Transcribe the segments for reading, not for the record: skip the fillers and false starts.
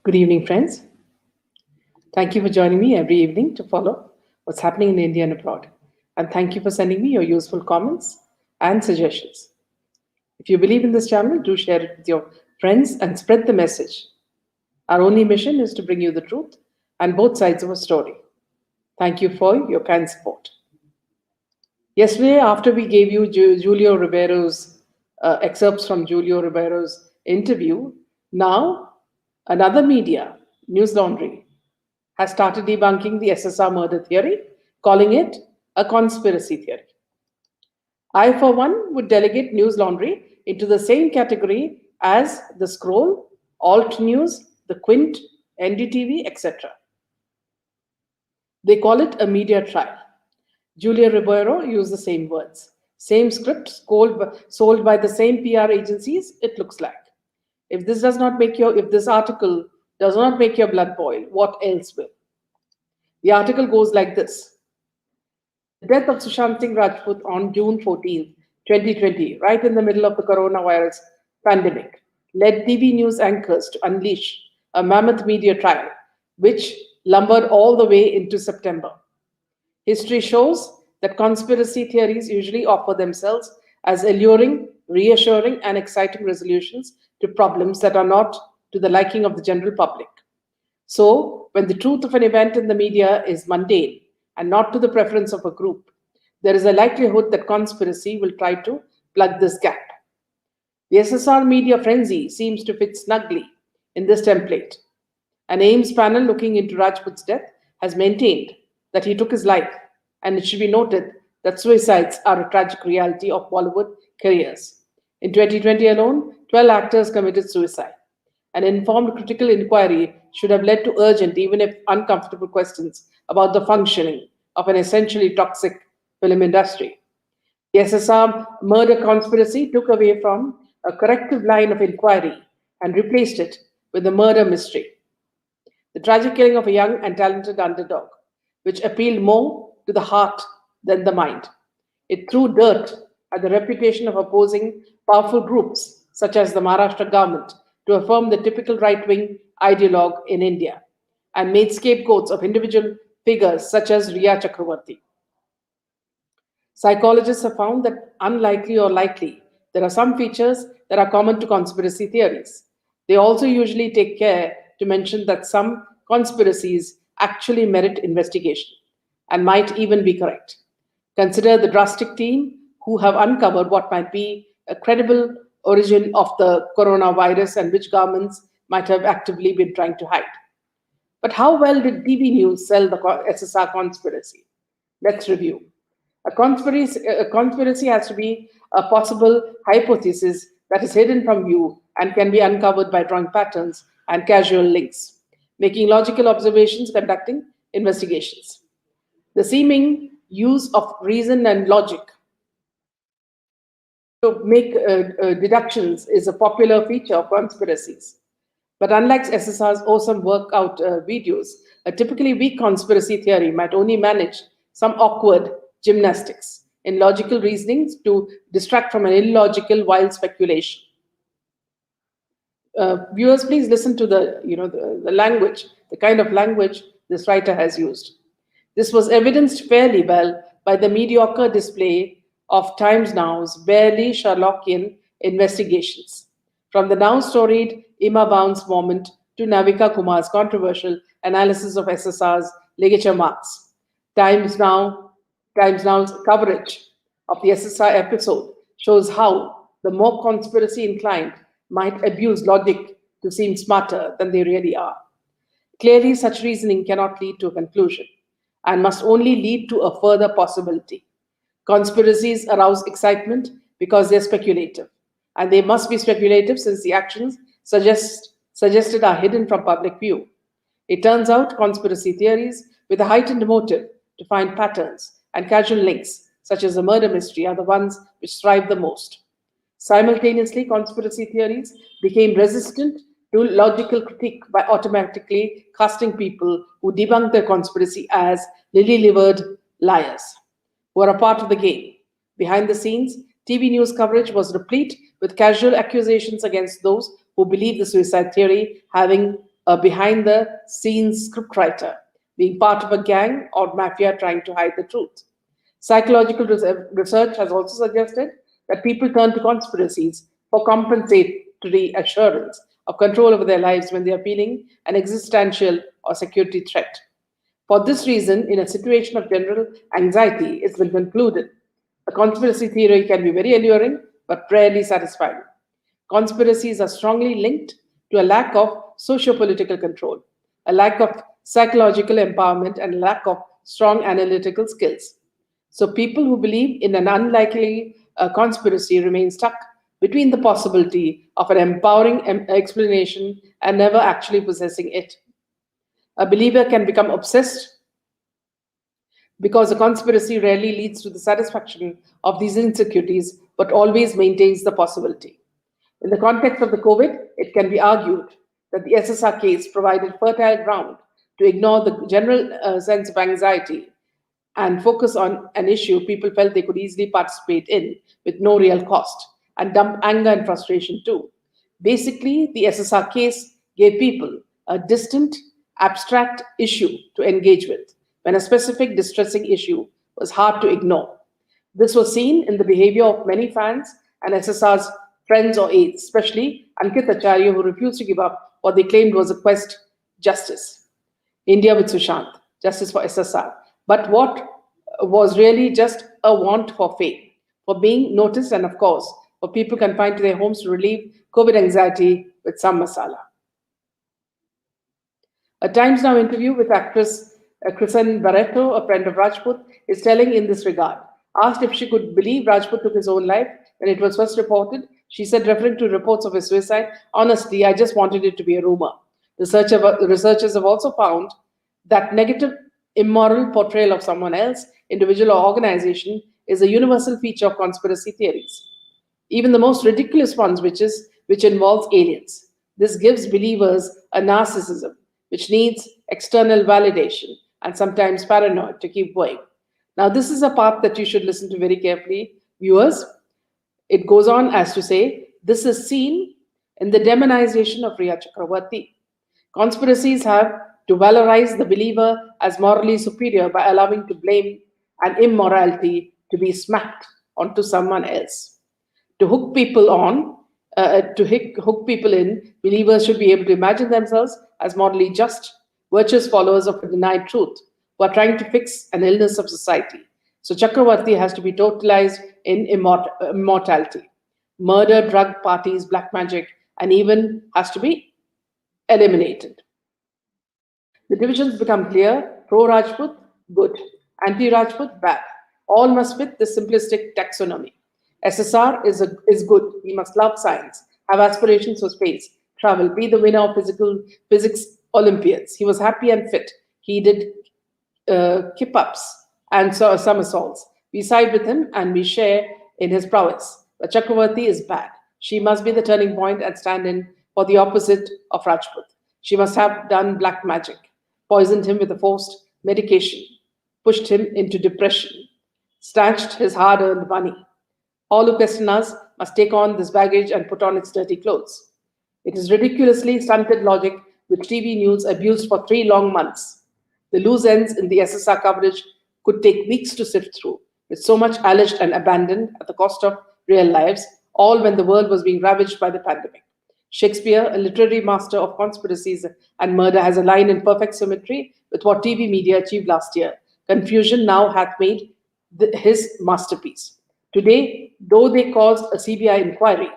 Good evening, friends. Thank you for joining me every evening to follow what's happening in India and abroad. And thank you for sending me your useful comments and suggestions. If you believe in this channel, do share it with your friends and spread the message. Our only mission is to bring you the truth and both sides of a story. Thank you for your kind support. Yesterday, after we gave you Julio Ribeiro's excerpts from Julio Ribeiro's interview, now another media, News Laundry, has started debunking the SSR murder theory, calling it a conspiracy theory. I, for one, would delegate News Laundry into the same category as the Scroll, Alt News, the Quint, NDTV, etc. They call it a media trial. Julia Ribeiro used the same words. Same script sold by the same PR agencies, it looks like. If this article does not make your blood boil, what else will? The article goes like this. The death of Sushant Singh Rajput on June 14, 2020, right in the middle of the coronavirus pandemic, led TV news anchors to unleash a mammoth media trial, which lumbered all the way into September. History shows that conspiracy theories usually offer themselves as alluring, reassuring, and exciting resolutions to problems that are not to the liking of the general public. So, when the truth of an event in the media is mundane and not to the preference of a group, there is a likelihood that conspiracy will try to plug this gap. The SSR media frenzy seems to fit snugly in this template. An AIMS panel looking into Rajput's death has maintained that he took his life, and it should be noted that suicides are a tragic reality of Bollywood careers. In 2020 alone, 12 actors committed suicide. An informed critical inquiry should have led to urgent, even if uncomfortable, questions about the functioning of an essentially toxic film industry. The SSR murder conspiracy took away from a corrective line of inquiry and replaced it with a murder mystery. The tragic killing of a young and talented underdog, which appealed more to the heart than the mind. It threw dirt at the reputation of opposing powerful groups, such as the Maharashtra government, to affirm the typical right wing ideologue in India, and made scapegoats of individual figures such as Rhea Chakravarti. Psychologists have found that, unlikely or likely, there are some features that are common to conspiracy theories. They also usually take care to mention that some conspiracies actually merit investigation and might even be correct. Consider the drastic team who have uncovered what might be a credible origin of the coronavirus and which governments might have actively been trying to hide. But how well did TV News sell the SSR conspiracy? Let's review. A conspiracy has to be a possible hypothesis that is hidden from view and can be uncovered by drawing patterns and casual links, making logical observations, conducting investigations. The seeming use of reason and logic to make deductions is a popular feature of conspiracies. But unlike SSR's awesome workout videos, a typically weak conspiracy theory might only manage some awkward gymnastics in logical reasonings to distract from an illogical wild speculation. Viewers, please listen to the language, the kind of language this writer has used. This was evidenced fairly well by the mediocre display of Times Now's barely Sherlockian investigations, from the now storied Ima Bounce moment to Navika Kumar's controversial analysis of SSR's ligature marks. Times Now's coverage of the SSR episode shows how the more conspiracy inclined might abuse logic to seem smarter than they really are. Clearly, such reasoning cannot lead to a conclusion and must only lead to a further possibility. Conspiracies arouse excitement because they're speculative, and they must be speculative since the actions suggested are hidden from public view. It turns out conspiracy theories with a heightened motive to find patterns and casual links, such as a murder mystery, are the ones which thrive the most. Simultaneously, conspiracy theories became resistant to logical critique by automatically casting people who debunk their conspiracy as lily livered liars, who are a part of the game. Behind the scenes, TV news coverage was replete with casual accusations against those who believe the suicide theory, having a behind the scenes scriptwriter, being part of a gang or mafia trying to hide the truth. Psychological research has also suggested that people turn to conspiracies for compensatory assurance of control over their lives when they are feeling an existential or security threat. For this reason, in a situation of general anxiety, it's been concluded a conspiracy theory can be very alluring but rarely satisfying. Conspiracies are strongly linked to a lack of socio-political control, a lack of psychological empowerment, and a lack of strong analytical skills. So people who believe in an unlikely conspiracy remain stuck between the possibility of an empowering explanation and never actually possessing it. A believer can become obsessed because a conspiracy rarely leads to the satisfaction of these insecurities, but always maintains the possibility. In the context of the COVID, it can be argued that the SSR case provided fertile ground to ignore the general sense of anxiety and focus on an issue people felt they could easily participate in with no real cost, and dump anger and frustration too. Basically, the SSR case gave people a distant, abstract issue to engage with when a specific distressing issue was hard to ignore. This was seen in the behavior of many fans and SSR's friends or aides, especially Ankit Acharya, who refused to give up what they claimed was a quest justice. India with Sushant, justice for SSR. But what was really just a want for fame, for being noticed, and of course, for people confined to their homes to relieve COVID anxiety with some masala. A Times Now interview with actress Kristen Barreto, a friend of Rajput, is telling in this regard. Asked if she could believe Rajput took his own life when it was first reported, she said, referring to reports of his suicide, honestly, I just wanted it to be a rumor. Researchers have also found that negative, immoral portrayal of someone else, individual or organization, is a universal feature of conspiracy theories. Even the most ridiculous ones, which involves aliens. This gives believers a narcissism, which needs external validation and sometimes paranoid to keep going. Now, this is a part that you should listen to very carefully, viewers. It goes on as to say, this is seen in the demonization of Rhea Chakravarti. Conspiracies have to valorize the believer as morally superior by allowing to blame and immorality to be smacked onto someone else. To hook people hook people in, believers should be able to imagine themselves as morally just, virtuous followers of a denied truth who are trying to fix an illness of society. So Chakravarti has to be totalized in immortality. Murder, drug parties, black magic, and even has to be eliminated. The divisions become clear: pro-Rajput, good; anti-Rajput, bad. All must fit this simplistic taxonomy. SSR is good. He must love science, have aspirations for space, travel, be the winner of physics Olympiads. He was happy and fit. He did kip-ups and somersaults. We side with him and we share in his prowess. But Chakravarti is bad. She must be the turning point and stand in for the opposite of Rajput. She must have done black magic, poisoned him with a forced medication, pushed him into depression, snatched his hard-earned money. All who question us must take on this baggage and put on its dirty clothes. It is ridiculously stunted logic which TV news abused for 3 long months. The loose ends in the SSR coverage could take weeks to sift through, with so much alleged and abandoned at the cost of real lives, all when the world was being ravaged by the pandemic. Shakespeare, a literary master of conspiracies and murder, has a line in perfect symmetry with what TV media achieved last year. Confusion now hath made his masterpiece. Today, though they caused a CBI inquiry,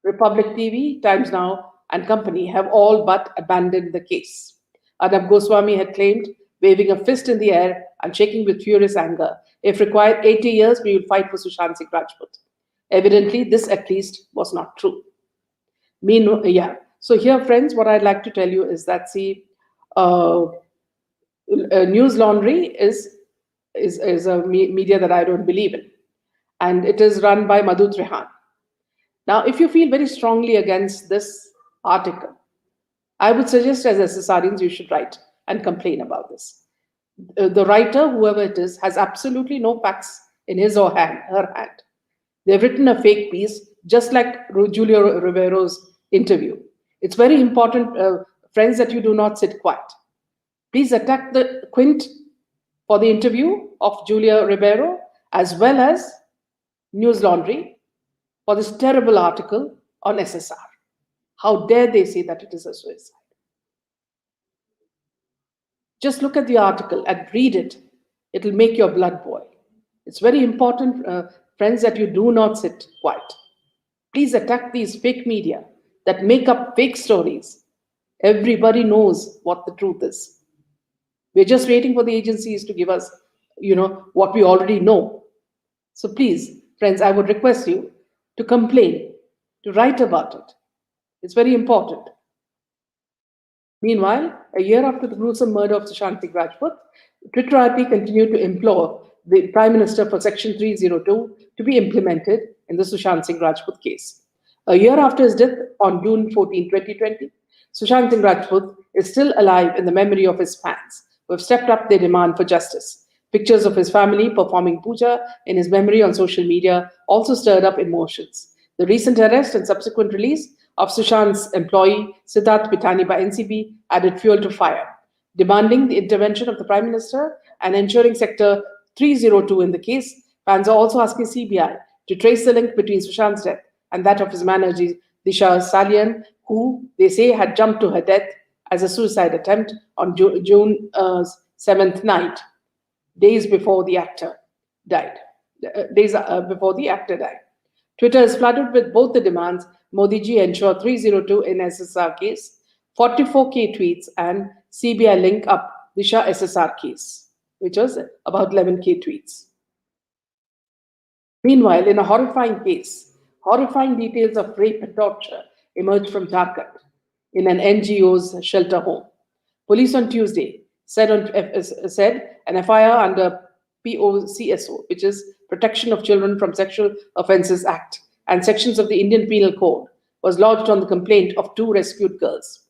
Republic TV, Times Now, and company have all but abandoned the case. Arnab Goswami had claimed, waving a fist in the air and shaking with furious anger, if required 80 years, we will fight for Sushant Singh Rajput. Evidently, this at least was not true. So here, friends, what I'd like to tell you is that, see, News Laundry is a media that I don't believe in, and it is run by Madhu Trehan. Now, if you feel very strongly against this article, I would suggest as SSRians you should write and complain about this. The writer, whoever it is, has absolutely no facts in his or her hand. They've written a fake piece, just like Julio Ribeiro's interview. It's very important Friends, that you do not sit quiet. Please attack the Quint for the interview of Julia Ribeiro, as well as News Laundry for this terrible article on SSR. How dare they say that it is a suicide? Just look at the article and read it. It will make your blood boil. It's very important, friends, that you do not sit quiet. Please attack these fake media that make up fake stories. Everybody knows what the truth is. We're just waiting for the agencies to give us, what we already know. So please, friends, I would request you to complain, to write about it. It's very important. Meanwhile, a year after the gruesome murder of Sushant Singh Rajput, Twitter IP continued to implore the Prime Minister for Section 302 to be implemented in the Sushant Singh Rajput case. A year after his death on June 14, 2020, Sushant Singh Rajput is still alive in the memory of his fans who have stepped up their demand for justice. Pictures of his family performing puja in his memory on social media also stirred up emotions. The recent arrest and subsequent release of Sushant's employee, Siddharth Pitani, by NCB added fuel to fire, demanding the intervention of the Prime Minister and ensuring Sector 302 in the case. Fans are also asking CBI to trace the link between Sushant's death and that of his manager, Disha Salian, who they say had jumped to her death as a suicide attempt on June 7th night, days before the actor died. Twitter is flooded with both the demands Modi ji ensure 302 in SSR case, 44K tweets, and CBI link up Disha SSR case, which was about 11K tweets. Meanwhile, in a horrifying case, horrifying details of rape and torture emerged from Jharkhand in an NGO's shelter home. Police on Tuesday said an FIR under POCSO, which is Protection of Children from Sexual Offences Act, and sections of the Indian Penal Code, was lodged on the complaint of 2 rescued girls.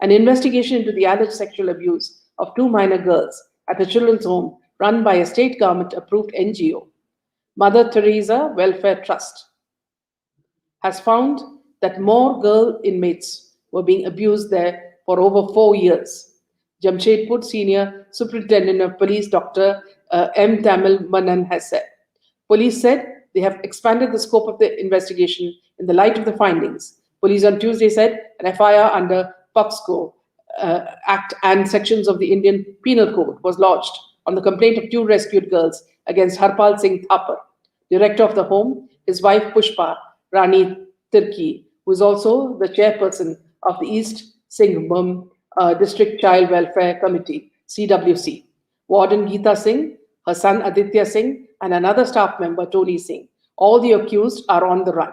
An investigation into the alleged sexual abuse of 2 minor girls at a children's home run by a state government-approved NGO, Mother Teresa Welfare Trust, has found that more girl inmates were being abused there for over 4 years. Jamshedpur Senior Superintendent of Police Dr. M. Tamil Manan has said. Police said they have expanded the scope of the investigation in the light of the findings. Police on Tuesday said an FIR under POCSO Act and sections of the Indian Penal Code was lodged on the complaint of 2 rescued girls against Harpal Singh Thapar, director of the home, his wife Pushpa Rani Tirki, who is also the chairperson of the East Singhbhum District Child Welfare Committee, CWC, Warden Geeta Singh, her son Aditya Singh, and another staff member, Tony Singh. All the accused are on the run.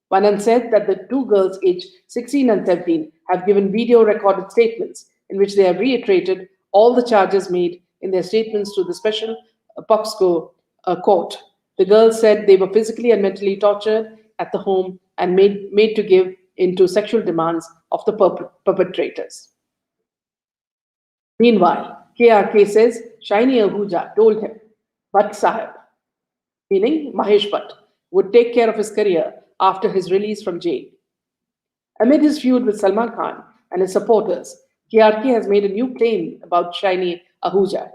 Manan said that the 2 girls aged 16 and 17 have given video recorded statements in which they have reiterated all the charges made in their statements to the special POCSO court. The girls said they were physically and mentally tortured at the home and made to give into sexual demands of the perpetrators. Meanwhile, KRK says Shiny Ahuja told him Bhatt Sahib, meaning Mahesh Bhatt, would take care of his career after his release from jail. Amid his feud with Salman Khan and his supporters, KRK has made a new claim about Shiny Ahuja.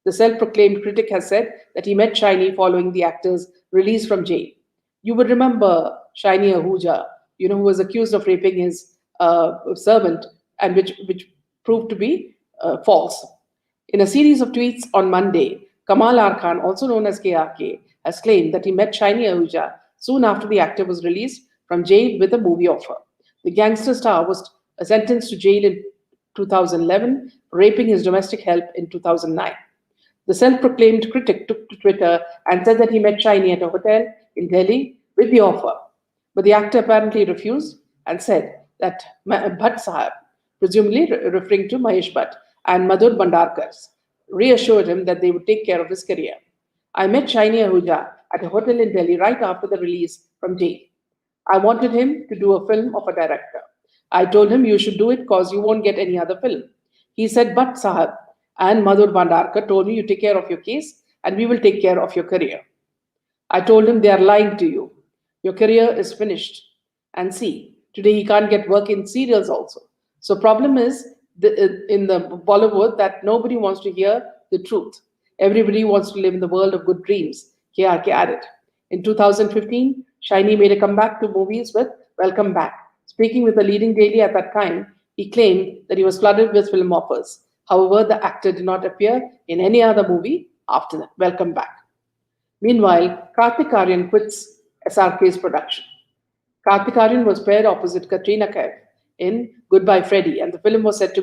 The self-proclaimed critic has said that he met Shiny following the actor's release from jail. You would remember Shiny Ahuja, who was accused of raping his servant, and which proved to be false. In a series of tweets on Monday, Kamal R. Khan, also known as KRK, has claimed that he met Shiny Ahuja soon after the actor was released from jail with a movie offer. The gangster star was sentenced to jail in 2011, raping his domestic help in 2009. The self-proclaimed critic took to Twitter and said that he met Shiny at a hotel in Delhi with the offer. But the actor apparently refused and said that Bhatt Sahib, presumably referring to Mahesh Bhatt, and Madhur Bhandarkar, reassured him that they would take care of his career. I met Shiny Ahuja at a hotel in Delhi right after the release from jail. I wanted him to do a film of a director. I told him you should do it because you won't get any other film. He said, Bhatt Sahib and Madhur Bhandarkar told me you take care of your case and we will take care of your career. I told him they are lying to you. Your career is finished. And see, today he can't get work in serials also. So problem is in the Bollywood that nobody wants to hear the truth. Everybody wants to live in the world of good dreams. KRK added. In 2015, Shiny made a comeback to movies with Welcome Back. Speaking with a leading daily at that time, he claimed that he was flooded with film offers. However, the actor did not appear in any other movie after that. Welcome Back. Meanwhile, Kartik Aaryan quits SRK's production. Kartik Aaryan was paired opposite Katrina Kaif in Goodbye Freddy, and the film was uh, set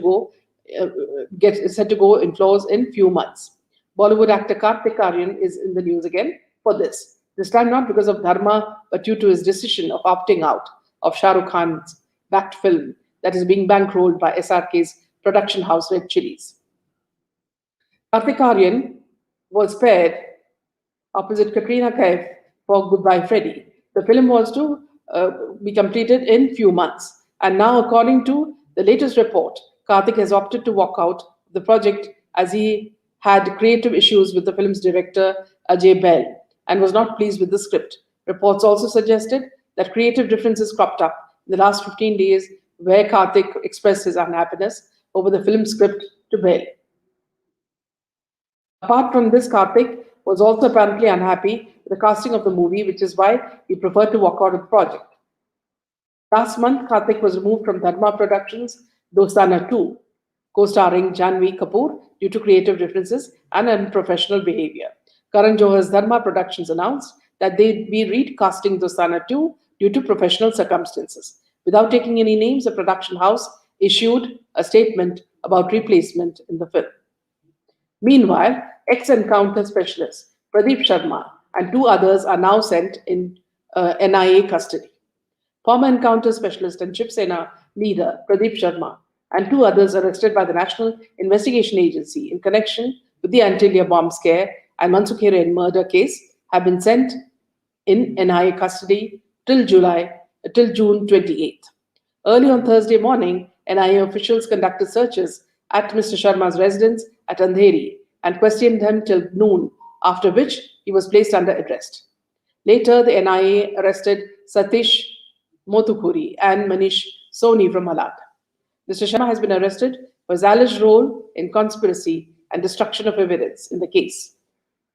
to go in floors in few months. Bollywood actor Kartik Aaryan is in the news again for this. This time not because of Dharma, but due to his decision of opting out of Shah Rukh Khan's backed film that is being bankrolled by SRK's production house Red Chillies. Kartik Aaryan was paired opposite Katrina Kaif for Goodbye Freddy. The film was to be completed in few months. And now, according to the latest report, Karthik has opted to walk out of the project as he had creative issues with the film's director Ajay Bell and was not pleased with the script. Reports also suggested that creative differences cropped up in the last 15 days where Karthik expressed his unhappiness over the film script to Bell. Apart from this, Karthik was also apparently unhappy with the casting of the movie, which is why he preferred to walk out of the project. Last month, Karthik was removed from Dharma Productions' Dostana 2, co-starring Janvi Kapoor, due to creative differences and unprofessional behavior. Karan Johar's Dharma Productions announced that they'd be recasting Dostana 2 due to professional circumstances. Without taking any names, the production house issued a statement about replacement in the film. Meanwhile, ex-encounter specialist Pradeep Sharma and two others are now sent in NIA custody. Former encounter specialist and Shiv Sena leader Pradeep Sharma and two others arrested by the National Investigation Agency in connection with the Antilia bomb scare and Mansukh Hiren murder case have been sent in NIA custody till June 28th. Early on Thursday morning, NIA officials conducted searches at Mr. Sharma's residence at Andheri and questioned him till noon, after which he was placed under arrest. Later, the NIA arrested Satish Motukuri and Manish Soni from Malad. Mr. Sharma has been arrested for his alleged role in conspiracy and destruction of evidence in the case.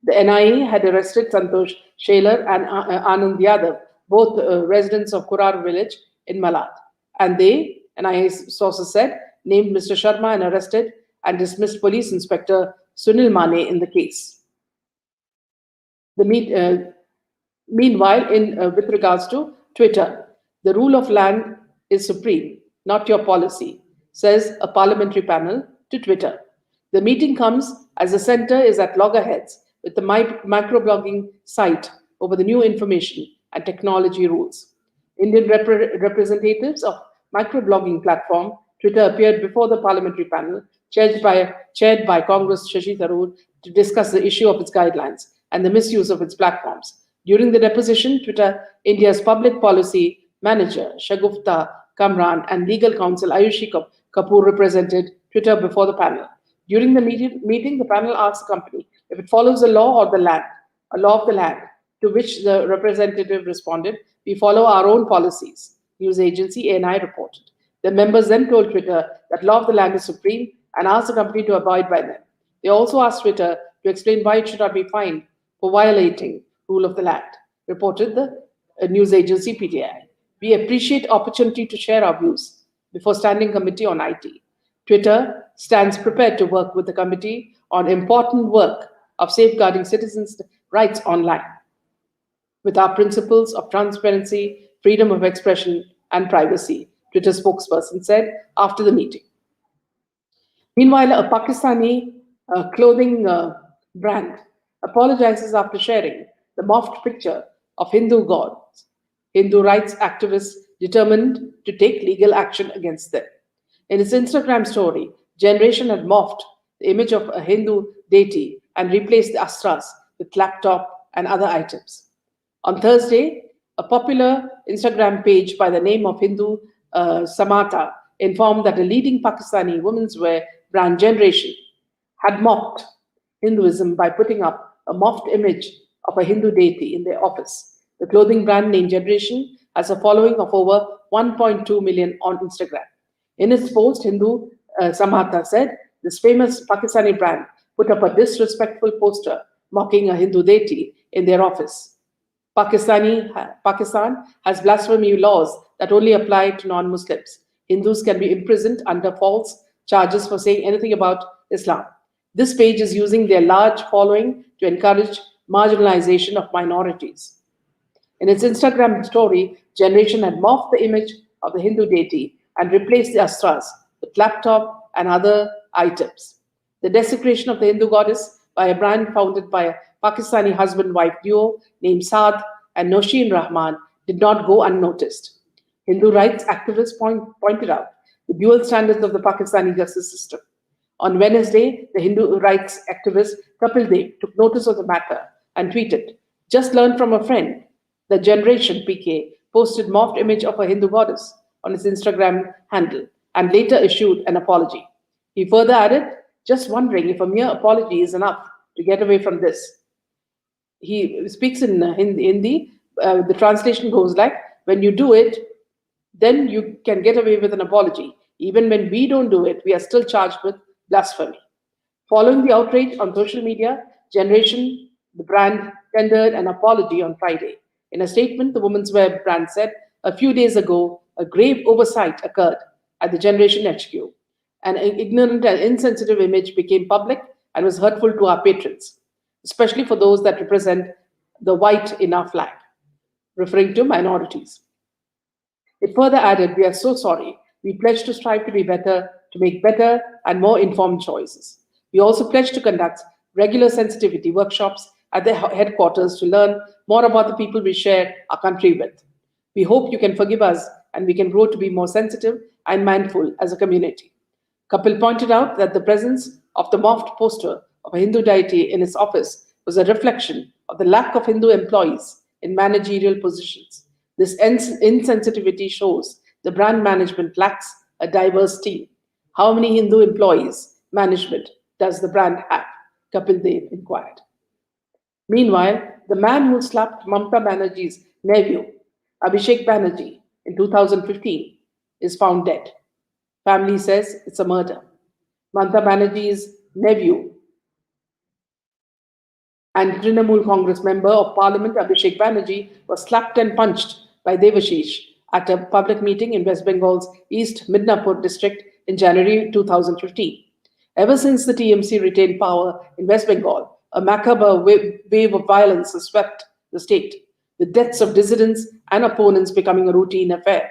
The NIA had arrested Santosh Shaler and Anand Yadav, both residents of Kurar village in Malad. And they, NIA sources said, named Mr. Sharma and arrested and dismissed Police Inspector Sunil Mane in the case. Meanwhile, with regards to Twitter, the rule of land is supreme, not your policy, says a parliamentary panel to Twitter. The meeting comes as the centre is at loggerheads with the microblogging site over the new information and technology rules. Indian representatives of microblogging platform Twitter appeared before the parliamentary panel chaired by Congress Shashi Tharoor to discuss the issue of its guidelines and the misuse of its platforms. During the deposition, Twitter India's public policy manager Shagufta Kamran and legal counsel Ayushi Kapoor represented Twitter before the panel. During the meeting, the panel asked the company if it follows a law of the land, to which the representative responded, "We follow our own policies," news agency ANI reported. The members then told Twitter that law of the land is supreme and asked the company to abide by them. They also asked Twitter to explain why it should not be fined for violating rule of the land, reported the news agency PTI. We appreciate opportunity to share our views before Standing Committee on IT. Twitter stands prepared to work with the committee on important work of safeguarding citizens' rights online with our principles of transparency, freedom of expression, and privacy, Twitter spokesperson said after the meeting. Meanwhile, a Pakistani clothing brand apologizes after sharing the morphed picture of Hindu gods. Hindu rights activists determined to take legal action against them. In its Instagram story, Generation had morphed the image of a Hindu deity and replaced the astras with laptop and other items. On Thursday, a popular Instagram page by the name of Hindu Samata informed that a leading Pakistani women's wear brand Generation had mocked Hinduism by putting up a morphed image of a Hindu deity in their office. The clothing brand named Generation has a following of over 1.2 million on Instagram. In its post, Hindu Samata said this famous Pakistani brand put up a disrespectful poster mocking a Hindu deity in their office. Pakistan has blasphemy laws that only apply to non Muslims. Hindus can be imprisoned under false charges for saying anything about Islam. This page is using their large following to encourage marginalization of minorities. In its Instagram story, Generation had morphed the image of the Hindu deity and replaced the astras with laptop and other items. The desecration of the Hindu goddess by a brand founded by a Pakistani husband-wife duo named Saad and Noshin Rahman did not go unnoticed. Hindu rights activists pointed out the dual standards of the Pakistani justice system. On Wednesday, the Hindu rights activist Kapil Dev took notice of the matter and tweeted, "Just learned from a friend. The Generation PK posted morphed image of a Hindu goddess on his Instagram handle and later issued an apology." He further added, "Just wondering if a mere apology is enough to get away from this." He speaks in Hindi. The translation goes like, "When you do it, then you can get away with an apology. Even when we don't do it, we are still charged with blasphemy." Following the outrage on social media, Generation, the brand, tendered an apology on Friday. In a statement, the women's wear brand said, "A few days ago, a grave oversight occurred at the Generation HQ. An ignorant and insensitive image became public and was hurtful to our patrons, especially for those that represent the white in our flag," referring to minorities. It further added, "We are so sorry. We pledge to strive to be better, to make better and more informed choices. We also pledge to conduct regular sensitivity workshops at the headquarters to learn more about the people we share our country with. We hope you can forgive us and we can grow to be more sensitive and mindful as a community." Kapil pointed out that the presence of the morphed poster of a Hindu deity in his office was a reflection of the lack of Hindu employees in managerial positions. This insensitivity shows the brand management lacks a diverse team. How many Hindu employees management does the brand have? Kapil Dev inquired. Meanwhile, the man who slapped Mamta Banerjee's nephew, Abhishek Banerjee, in 2015 is found dead. Family says it's a murder. Mamta Banerjee's nephew and Trinamool Congress member of Parliament Abhishek Banerjee was slapped and punched by Devashish at a public meeting in West Bengal's East Midnapur district in January 2015. Ever since the TMC retained power in West Bengal, a macabre wave of violence has swept the state, with deaths of dissidents and opponents becoming a routine affair.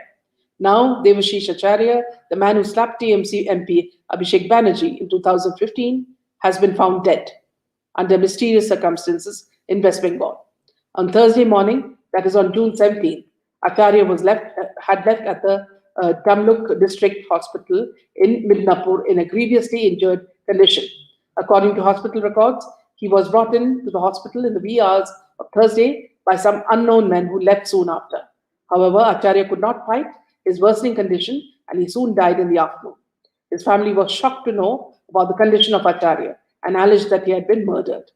Now, Devashish Acharya, the man who slapped TMC MP Abhishek Banerjee in 2015, has been found dead under mysterious circumstances in West Bengal. On Thursday morning, that is on June 17, Acharya had left at the Tamluk District Hospital in Midnapur in a grievously injured condition. According to hospital records, he was brought in to the hospital in the wee hours of Thursday by some unknown men who left soon after. However, Acharya could not fight his worsening condition and he soon died in the afternoon. His family was shocked to know about the condition of Acharya and alleged that he had been murdered.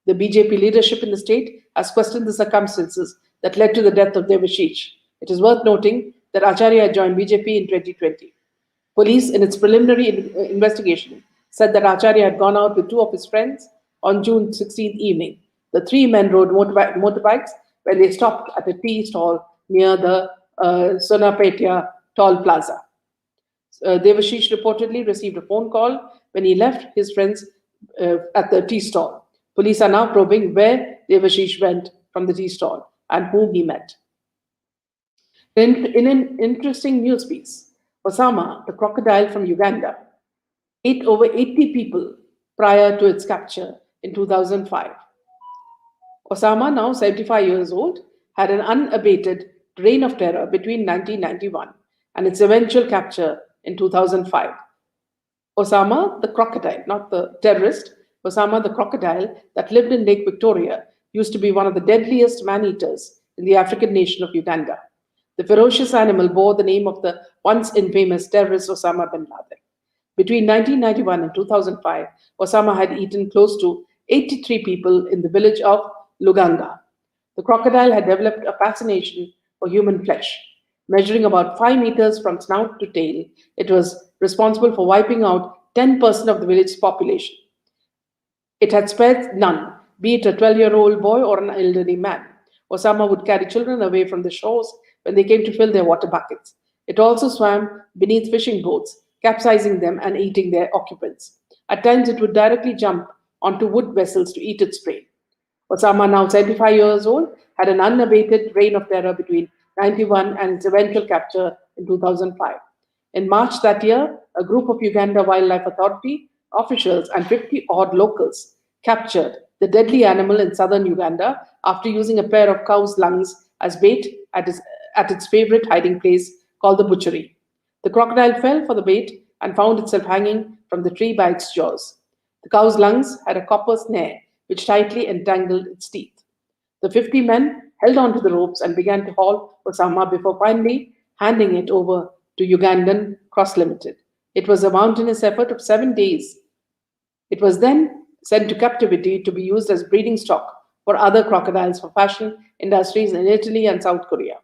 The BJP leadership in the state has questioned the circumstances that led to the death of Devashish. It is worth noting that Acharya joined BJP in 2020. Police, in its preliminary investigation, said that Acharya had gone out with two of his friends on June 16th evening. The three men rode motorbikes when they stopped at a tea stall near the Sonapetia Toll Plaza. Devashish reportedly received a phone call when he left his friends at the tea stall. Police are now probing where Devashish went from the tea stall and whom he met. In an interesting news piece, Osama, the crocodile from Uganda, ate over 80 people prior to its capture in 2005. Osama, now 75 years old, had an unabated reign of terror between 1991 and its eventual capture in 2005. Osama, the crocodile, not the terrorist, Osama, the crocodile that lived in Lake Victoria, used to be one of the deadliest man-eaters in the African nation of Uganda. The ferocious animal bore the name of the once infamous terrorist Osama bin Laden. Between 1991 and 2005, Osama had eaten close to 83 people in the village of Luganga. The crocodile had developed a fascination for human flesh. Measuring about 5 meters from snout to tail, it was responsible for wiping out 10% of the village's population. It had spared none, be it a 12-year-old boy or an elderly man. Osama would carry children away from the shores when they came to fill their water buckets. It also swam beneath fishing boats, capsizing them and eating their occupants. At times, it would directly jump onto wood vessels to eat its prey. Osama, now 75 years old, had an unabated reign of terror between 91 and its eventual capture in 2005. In March that year, a group of Uganda Wildlife Authority officials and 50 odd locals captured the deadly animal in southern Uganda after using a pair of cow's lungs as bait at its favorite hiding place called the butchery. The crocodile fell for the bait and found itself hanging from the tree by its jaws. The cow's lungs had a copper snare which tightly entangled its teeth. The 50 men held onto the ropes and began to haul Osama before finally handing it over to Ugandan Cross Limited. It was a mountainous effort of 7 days. It was then sent to captivity to be used as breeding stock for other crocodiles for fashion industries in Italy and South Korea.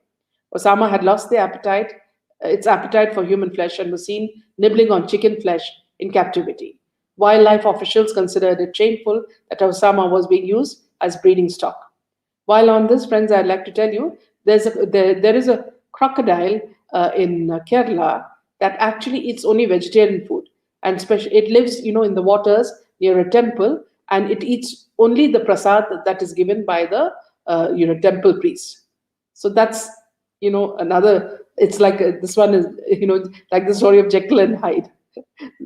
Osama had lost its appetite for human flesh and was seen nibbling on chicken flesh in captivity. Wildlife officials considered it shameful that Osama was being used as breeding stock. While on this, friends, I'd like to tell you there is a crocodile in Kerala that actually eats only vegetarian food, and it lives, in the waters near a temple, and it eats only the prasad that is given by the temple priest. So that's another. It's like this one is like the story of Jekyll and Hyde.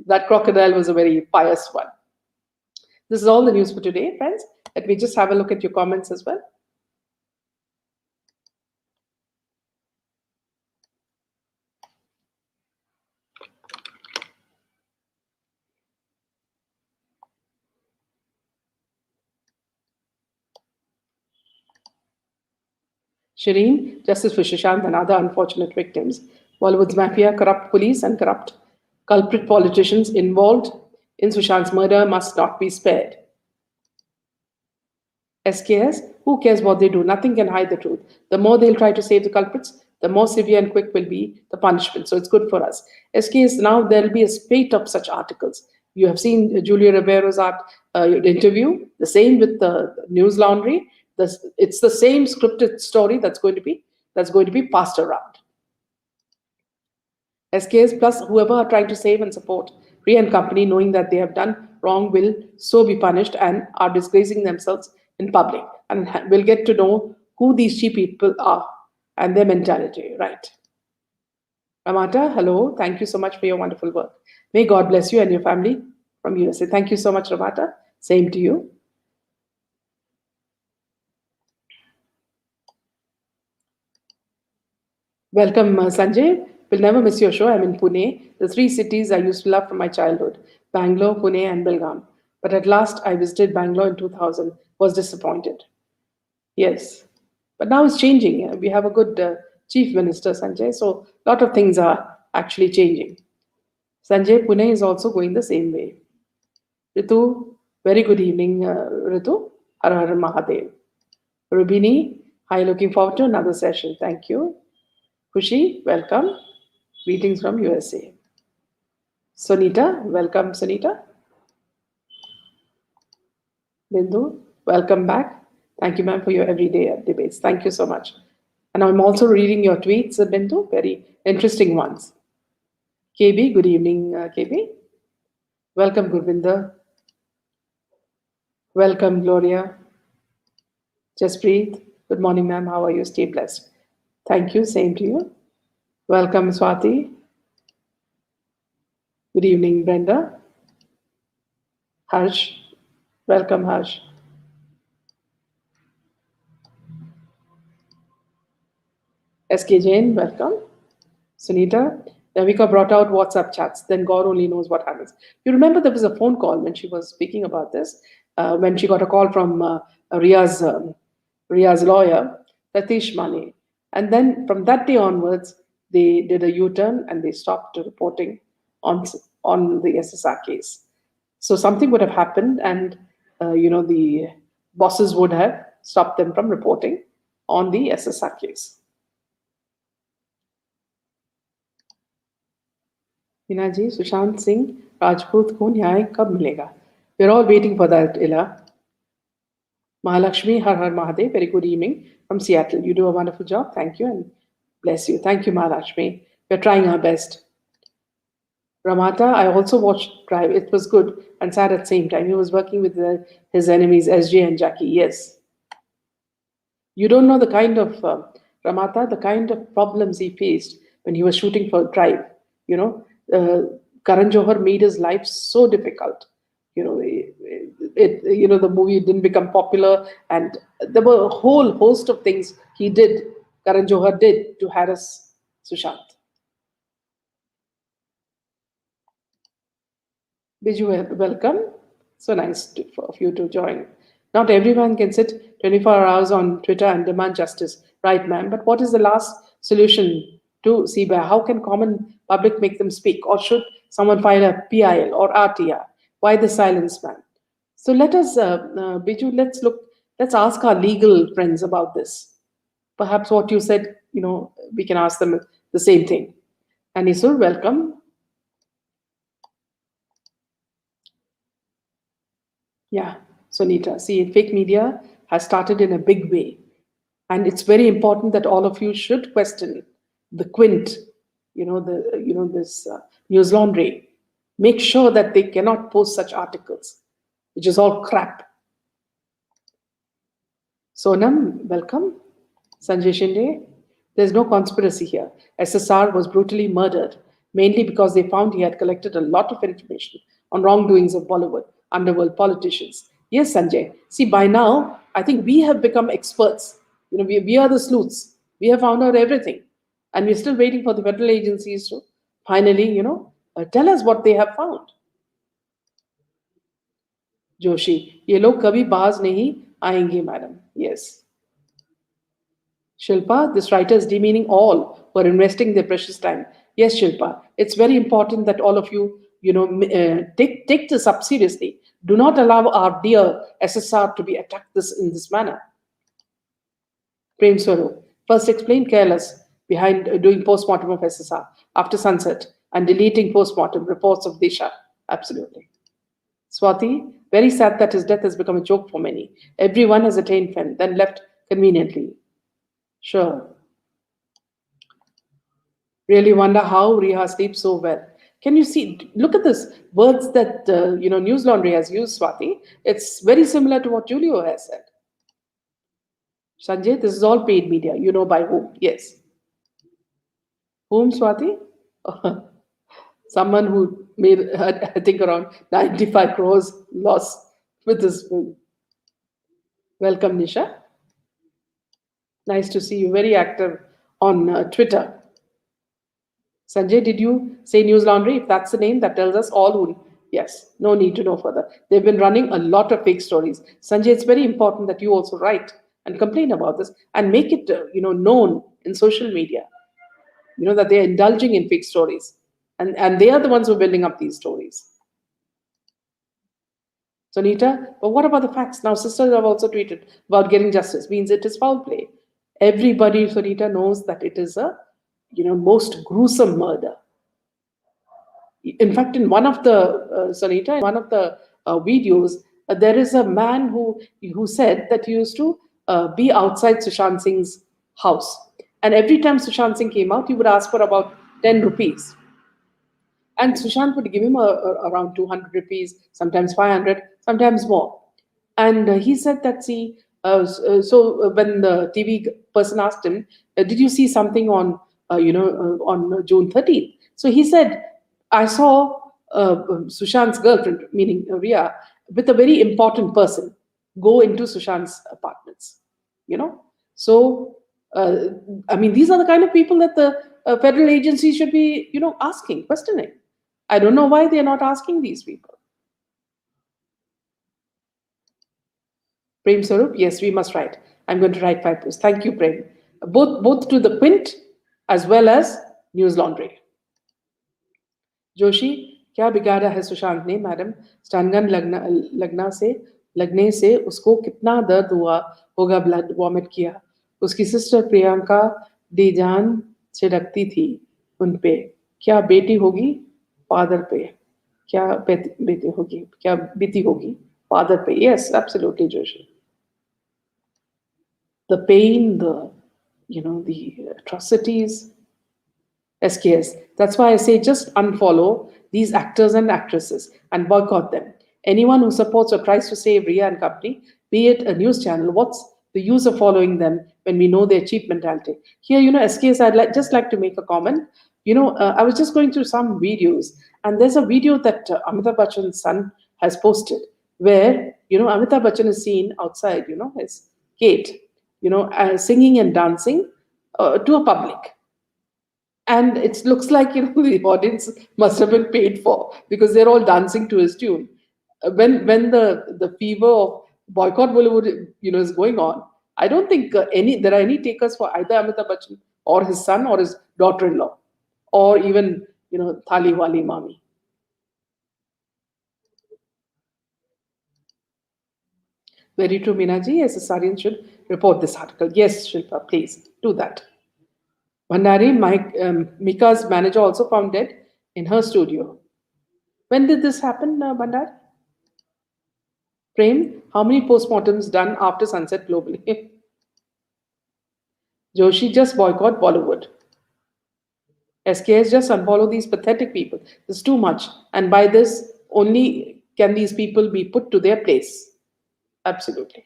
That crocodile was a very pious one. This is all the news for today, friends. Let me just have a look at your comments as well. Shireen, justice for Shishant and other unfortunate victims. Bollywood's mafia, corrupt police, and corrupt culprit politicians involved in Sushant's murder must not be spared. SKS, who cares what they do? Nothing can hide the truth. The more they'll try to save the culprits, the more severe and quick will be the punishment. So it's good for us. SKS, now there'll be a spate of such articles. You have seen Julia Ribeiro's interview, the same with the News Laundry. It's the same scripted story that's going to be passed around. SKS plus whoever are trying to save and support Rhea and company, knowing that they have done wrong, will so be punished and are disgracing themselves in public, and will get to know who these cheap people are and their mentality, right? Ramata, hello. Thank you so much for your wonderful work. May God bless you and your family from USA. Thank you so much, Ramata. Same to you. Welcome, Sanjay. Will never miss your show. I'm in Pune, the three cities I used to love from my childhood: Bangalore, Pune, and Belgaum. But at last, I visited Bangalore in 2000. Was disappointed. Yes, but now it's changing. We have a good chief minister, Sanjay. So a lot of things are actually changing. Sanjay, Pune is also going the same way. Ritu, very good evening, Ritu. Har Har Mahadev. Rubini, hi, looking forward to another session. Thank you. Kushi, welcome. Greetings from USA. Sonita, welcome, Sonita. Bindu, welcome back. Thank you, ma'am, for your everyday debates. Thank you so much. And I'm also reading your tweets, Bindu, very interesting ones. KB, good evening, KB. Welcome, Gurvinder. Welcome, Gloria. Jaspreet, good morning, ma'am. How are you? Stay blessed. Thank you. Same to you. Welcome, Swati. Good evening, Brenda. Harsh. Welcome, Harsh. SK Jain, welcome. Sunita. Navika brought out WhatsApp chats. Then God only knows what happens. You remember there was a phone call when she was speaking about this, when she got a call from Rhea's lawyer, Ratish Mane. And then from that day onwards, they did a U-turn and they stopped reporting on the SSR case. So something would have happened, and the bosses would have stopped them from reporting on the SSR case. हीना जी, सुशांत सिंह राजपूत को न्याय कब मिलेगा? We're all waiting for that, Ila. Mahalakshmi, Har Har Mahadev, very good evening from Seattle. You do a wonderful job. Thank you and bless you. Thank you, Mahalakshmi. We're trying our best. Ramata, I also watched Drive. It was good and sad at the same time. He was working with his enemies, SJ and Jackie. Yes. You don't know the kind of, Ramata, the kind of problems he faced when he was shooting for Drive. You know, Karan Johar made his life so difficult. You know, the movie didn't become popular, and there were a whole host of things he did, Karan Johar did to harass Sushant. Biju, welcome. So nice of you to join. Not everyone can sit 24 hours on Twitter and demand justice, right, ma'am? But what is the last solution to CBA? How can common public make them speak? Or should someone file a PIL or RTR? Why the silence, ma'am? So let us, Biju, let's ask our legal friends about this. Perhaps what you said, we can ask them the same thing. And Isur, welcome. Yeah, Sonita. See, fake media has started in a big way. And it's very important that all of you should question the Quint, this news laundry. Make sure that they cannot post such articles, which is all crap. Sonam, welcome. Sanjay Shinde, there's no conspiracy here. SSR was brutally murdered, mainly because they found he had collected a lot of information on wrongdoings of Bollywood, underworld politicians. Yes, Sanjay. See, by now, I think we have become experts. We are the sleuths. We have found out everything. And we're still waiting for the federal agencies to finally, tell us what they have found. Joshi ये लोग कभी बाज नहीं आएंगे madam yes Shilpa, this writer is demeaning all who are investing their precious time. Yes, Shilpa, it's very important that all of you, take this up seriously. Do not allow our dear SSR to be attacked in this manner. Prem Swarup, first explain careless behind doing postmortem of SSR after sunset and deleting postmortem reports of Disha. Absolutely. Swati, very sad that his death has become a joke for many. Everyone has attained fame, then left conveniently. Sure. Really wonder how Rhea sleeps so well. Can you see? Look at this words that News Laundry has used, Swati. It's very similar to what Julio has said. Sanjay, this is all paid media. You know by whom? Yes. Whom, Swati? Someone who made, I think, around 95 crores loss with this film. Welcome, Nisha. Nice to see you. Very active on Twitter. Sanjay, did you say News Laundry? If that's the name, that tells us all who. Yes, no need to know further. They've been running a lot of fake stories. Sanjay, it's very important that you also write and complain about this and make it, known in social media. That they're indulging in fake stories, and they are the ones who are building up these stories. Sonita, but what about the facts? Now, sisters have also tweeted about getting justice. Means it is foul play. Everybody, Sonita, knows that it is a, most gruesome murder. In fact, in one of the Sonita, in one of the videos, there is a man who said that he used to be outside Sushant Singh's house, and every time Sushant Singh came out, he would ask for about 10 rupees. And Sushant would give him around 200 rupees, sometimes 500, sometimes more. And he said that, see, so when the TV person asked him, did you see something on, on June 13th? So he said, I saw Sushant's girlfriend, meaning Rhea, with a very important person go into Sushant's apartments, So, I mean, these are the kind of people that the federal agencies should be, asking, questioning. I don't know why they're not asking these people. Prem Sarup, yes, we must write. I'm going to write 5 posts. Thank you, Prem. Both to the Quint as well as News Laundry. Joshi, क्या बिगाड़ा है सुशांत ने madam? Stun gun लगने से उसको कितना दर्द हुआ होगा, ब्लड वॉमिट किया. उसकी सिस्टर प्रियंका दी जान से रखती थी उन पे. क्या बेटी होगी father पे क्या बीती होगी, क्या बीती होगी father पे. Yes, absolutely, Joshi. The pain, the atrocities. SKS. That's why I say just unfollow these actors and actresses and boycott them. Anyone who supports or tries to save Rhea and company, be it a news channel, what's the use of following them when we know their cheap mentality? Here, SKS, just like to make a comment. I was just going through some videos, and there's a video that Amitabh Bachchan's son has posted where, Amitabh Bachchan is seen outside, his gate, singing and dancing to a public, and it looks like the audience must have been paid for because they're all dancing to his tune. When the fever of boycott Bollywood is going on, I don't think any there are any takers for either Amitabh Bachchan or his son or his daughter-in-law, or even Thali Wali Mami. Very true, Minaji. Yes, the Sarian should report this article. Yes, Shilpa, please do that. Bhandari, Mika's manager, also found dead in her studio. When did this happen, Bhandari? Prem, how many postmortems done after sunset globally? Joshi, just boycott Bollywood. SKS, just unfollow these pathetic people. There's too much. And by this, only can these people be put to their place. Absolutely.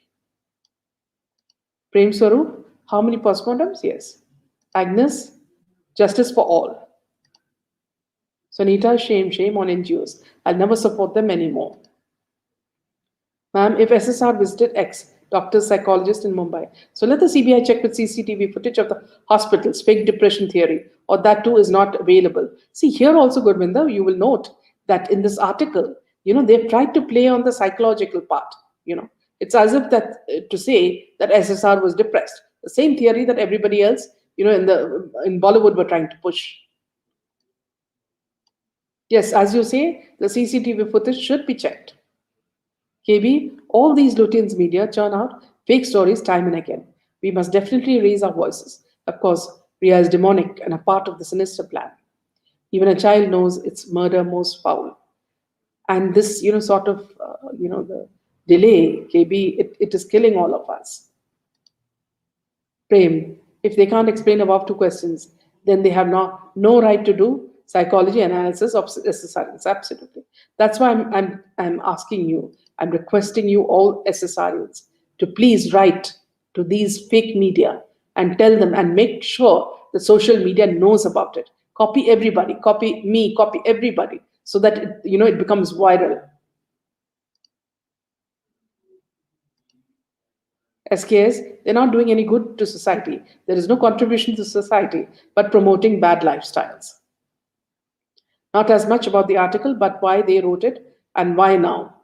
Prem Swarup, how many postmortems? Yes. Agnes, justice for all. Sonita, shame on NGOs. I'll never support them anymore. Ma'am, if SSR visited X, doctor, psychologist in Mumbai, so let the CBI check with CCTV footage of the hospitals, fake depression theory, or that too is not available. See, here also, Gurvinder, you will note that in this article, they've tried to play on the psychological part. It's as if that to say that SSR was depressed. The same theory that everybody else, in Bollywood were trying to push. Yes, as you say, the CCTV footage should be checked. KB, all these Lutyens media churn out fake stories time and again. We must definitely raise our voices. Of course, Rhea is demonic and a part of the sinister plan. Even a child knows it's murder most foul. And this, sort of, the delay, KB, it is killing all of us. Prem, if they can't explain above two questions, then they have no right to do psychology analysis of SSRians. Absolutely. That's why I'm asking you, I'm requesting you all SSRians to please write to these fake media and tell them and make sure the social media knows about it. Copy everybody, copy me, copy everybody, so that it becomes viral. SKS, they're not doing any good to society. There is no contribution to society, but promoting bad lifestyles. Not as much about the article, but why they wrote it and why now.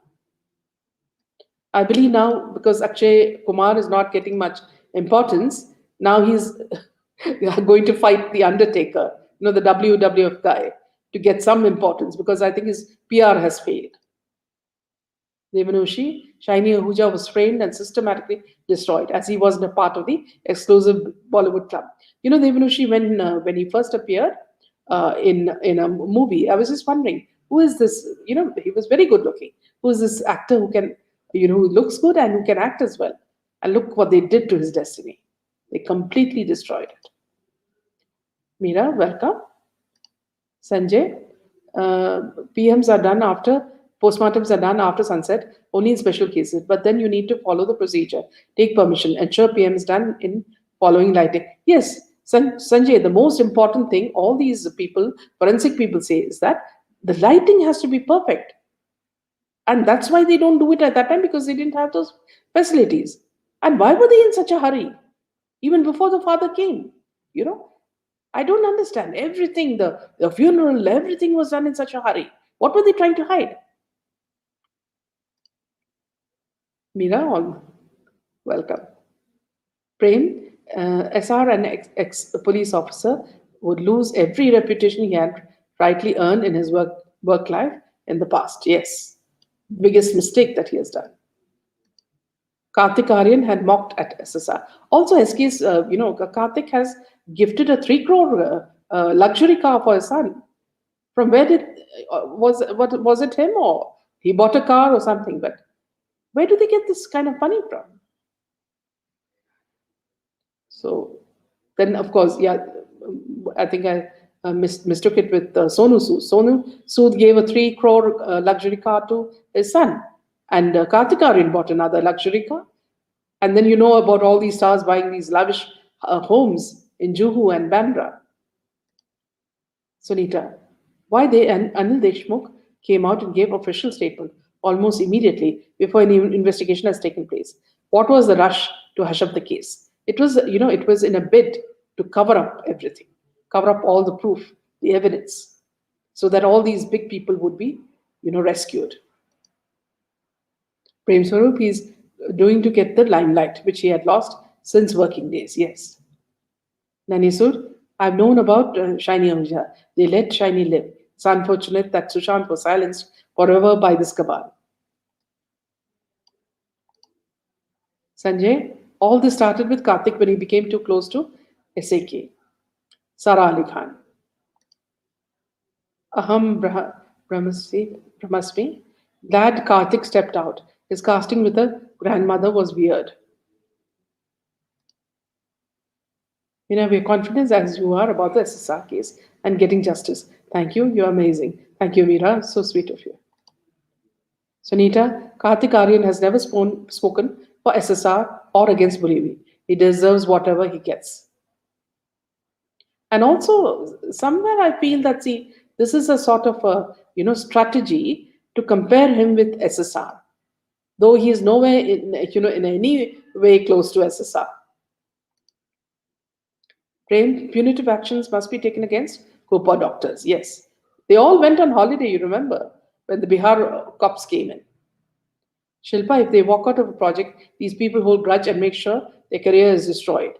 I believe now, because Akshay Kumar is not getting much importance, now he's going to fight the Undertaker, the WWF guy, to get some importance, because I think his PR has failed. Devanushi, Shiny Ahuja was framed and systematically destroyed as he wasn't a part of the exclusive Bollywood club. Devanushi, when he first appeared in a movie, I was just wondering, who is this? He was very good looking. Who is this actor who can, who looks good and who can act as well? And look what they did to his destiny. They completely destroyed it. Meera, welcome. Sanjay, PMs are done after postmortems are done after sunset, only in special cases. But then you need to follow the procedure, take permission, ensure PM is done in following lighting. Yes, Sanjay, the most important thing all these people, forensic people, say is that the lighting has to be perfect. And that's why they don't do it at that time, because they didn't have those facilities. And why were they in such a hurry? Even before the father came, I don't understand. Everything, the funeral, everything was done in such a hurry. What were they trying to hide? Meera, welcome. Prem, SR, an ex-police officer, would lose every reputation he had rightly earned in his work life in the past. Yes, biggest mistake that he has done. Karthik Aryan had mocked at SSR. Also, SK's, Karthik has gifted a 3 crore luxury car for his son. From where did was it him, or he bought a car or something? But where do they get this kind of money from? So then, of course, yeah, I think I mistook it with Sonu Sood. Sonu Sood gave a 3 crore luxury car to his son, and Kartik Aaryan bought another luxury car. And then you know about all these stars buying these lavish homes in Juhu and Bandra. Sunita, why they and Anil Deshmukh came out and gave official statement almost immediately before any investigation has taken place. What was the rush to hush up the case? It was, it was in a bid to cover up everything, cover up all the proof, the evidence, so that all these big people would be, rescued. Prem Swaroop is doing to get the limelight, which he had lost since working days. Yes. Nanisur, I've known about Shiny Ahuja. They let Shiny live. It's unfortunate that Sushant was silenced forever by this cabal. Sanjay, all this started with Karthik when he became too close to SAK. Sara Ali Khan. Aham Brahmasmi. Glad Karthik stepped out. His casting with a grandmother was weird. We're confident as you are about the SSR case and getting justice. Thank you. You're amazing. Thank you, Meera. So sweet of you. Sunita, Karthik Aaryan has never spoken for SSR or against bullying. He deserves whatever he gets. And also, somewhere I feel that, see, this is a sort of a strategy to compare him with SSR, though he is nowhere in any way close to SSR. Punitive actions must be taken against Copa doctors. Yes, they all went on holiday. You remember when the Bihar cops came in. Shilpa, if they walk out of a project, these people hold grudge and make sure their career is destroyed.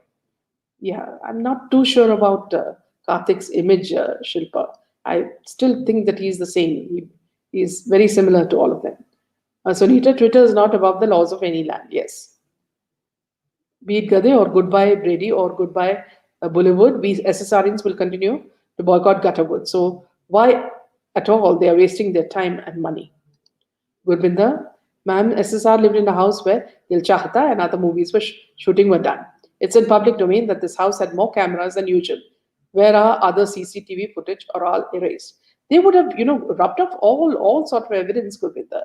Yeah, I'm not too sure about Karthik's image, Shilpa. I still think that he's the same. He's very similar to all of them. Sunita, Twitter is not above the laws of any land. Yes. Be it Gade or goodbye Brady or goodbye Bollywood, we SSRians will continue to boycott Gutterwood. So why at all they are wasting their time and money? Gurbinder, ma'am, SSR lived in a house where Dil Chahta and other movies were shooting were done. It's in public domain that this house had more cameras than usual. Where are other CCTV footage or all erased? They would have, rubbed off all sort of evidence, Gurbinder.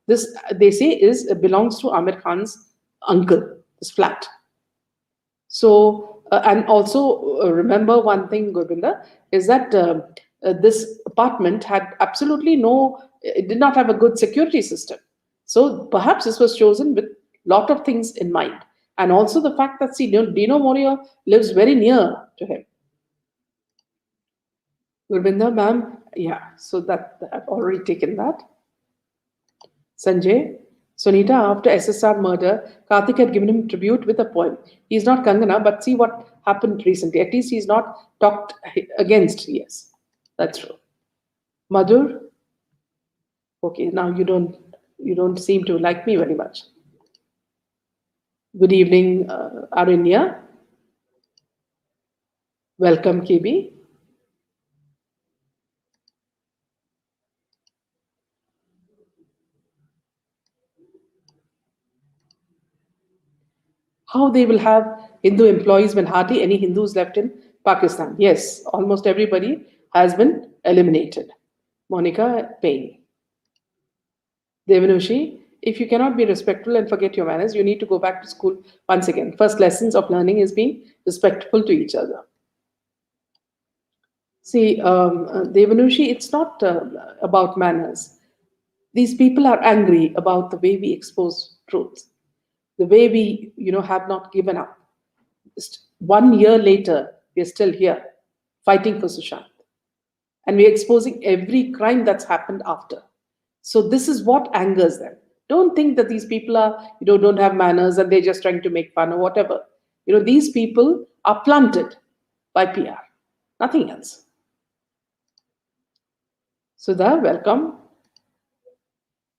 This they say belongs to Amir Khan's uncle, this flat. So, and also remember one thing, Govinda, is that this apartment had absolutely it did not have a good security system. So perhaps this was chosen with lot of things in mind. And also the fact that, see, Dino Moria lives very near to him. Govinda, ma'am, yeah, so that I've already taken that. Sanjay, Sunita, after SSR murder, Karthik had given him tribute with a poem. He's not Kangana, but see what happened recently. At least he's not talked against. Yes, that's true. Madhur, okay, now you don't seem to like me very much. Good evening, Arinya. Welcome, KB. How they will have Hindu employees when hardly any Hindus left in Pakistan? Yes, almost everybody has been eliminated. Monica Payne. Devanushi, if you cannot be respectful and forget your manners, you need to go back to school once again. First lessons of learning is being respectful to each other. See, Devanushi, it's not about manners. These people are angry about the way we expose truth, the way we, have not given up. Just 1 year later, we're still here fighting for Sushant. And we're exposing every crime that's happened after. So this is what angers them. Don't think that these people are, don't have manners and they're just trying to make fun or whatever. These people are planted by PR, nothing else. Sudha, welcome.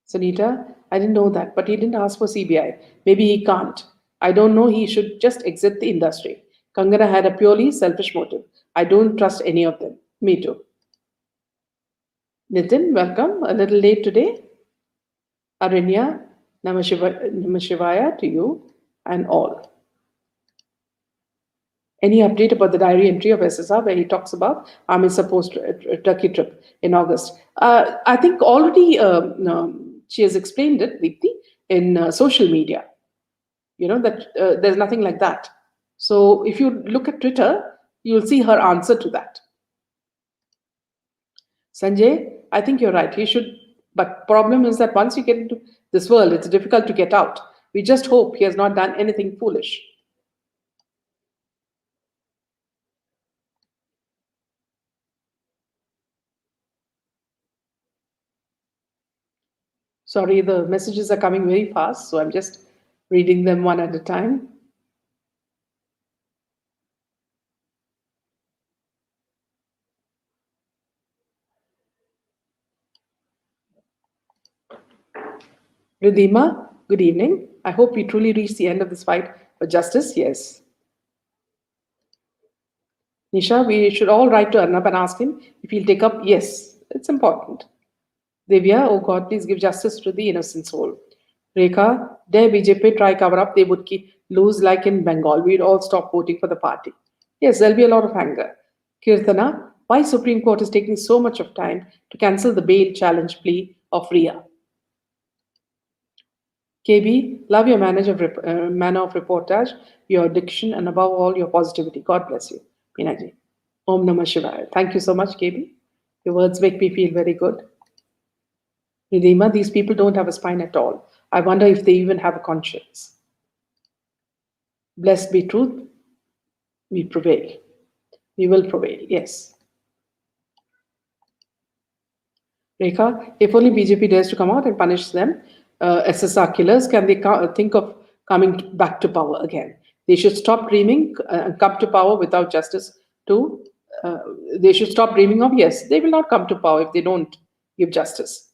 Sunita, I didn't know that, but he didn't ask for CBI. Maybe he can't. I don't know, he should just exit the industry. Kangana had a purely selfish motive. I don't trust any of them. Me too. Nitin, welcome. A little late today. Aranya, Namashivaya to you and all. Any update about the diary entry of SSR where he talks about Army supposed Turkey trip in August? I think already she has explained it, Deepthi, in social media. You know that there's nothing like that. So if you look at Twitter, you'll see her answer to that. Sanjay, I think you're right. He should, but problem is that once you get into this world, it's difficult to get out. We just hope he has not done anything foolish. Sorry, the messages are coming very fast, so I'm just reading them one at a time. Ridhima, good evening. I hope we truly reach the end of this fight for justice. Yes. Nisha, we should all write to Arnab and ask him if he'll take up. Yes, it's important. Divya, oh God, please give justice to the innocent soul. Rekha, dare BJP try cover up, they would lose like in Bengal. We'd all stop voting for the party. Yes, there'll be a lot of anger. Kirtana, why Supreme Court is taking so much of time to cancel the bail challenge plea of Rhea? KB, love your manner of reportage, your diction, and above all, your positivity. God bless you. Pinaji. Om Namah Shivaya. Thank you so much, KB. Your words make me feel very good. Nidima, these people don't have a spine at all. I wonder if they even have a conscience. Blessed be truth, we prevail. We will prevail, yes. Rekha, if only BJP dares to come out and punish them, SSR killers, can they think of coming back to power again? They should stop dreaming and come to power without justice too. They should stop dreaming of, yes, they will not come to power if they don't give justice.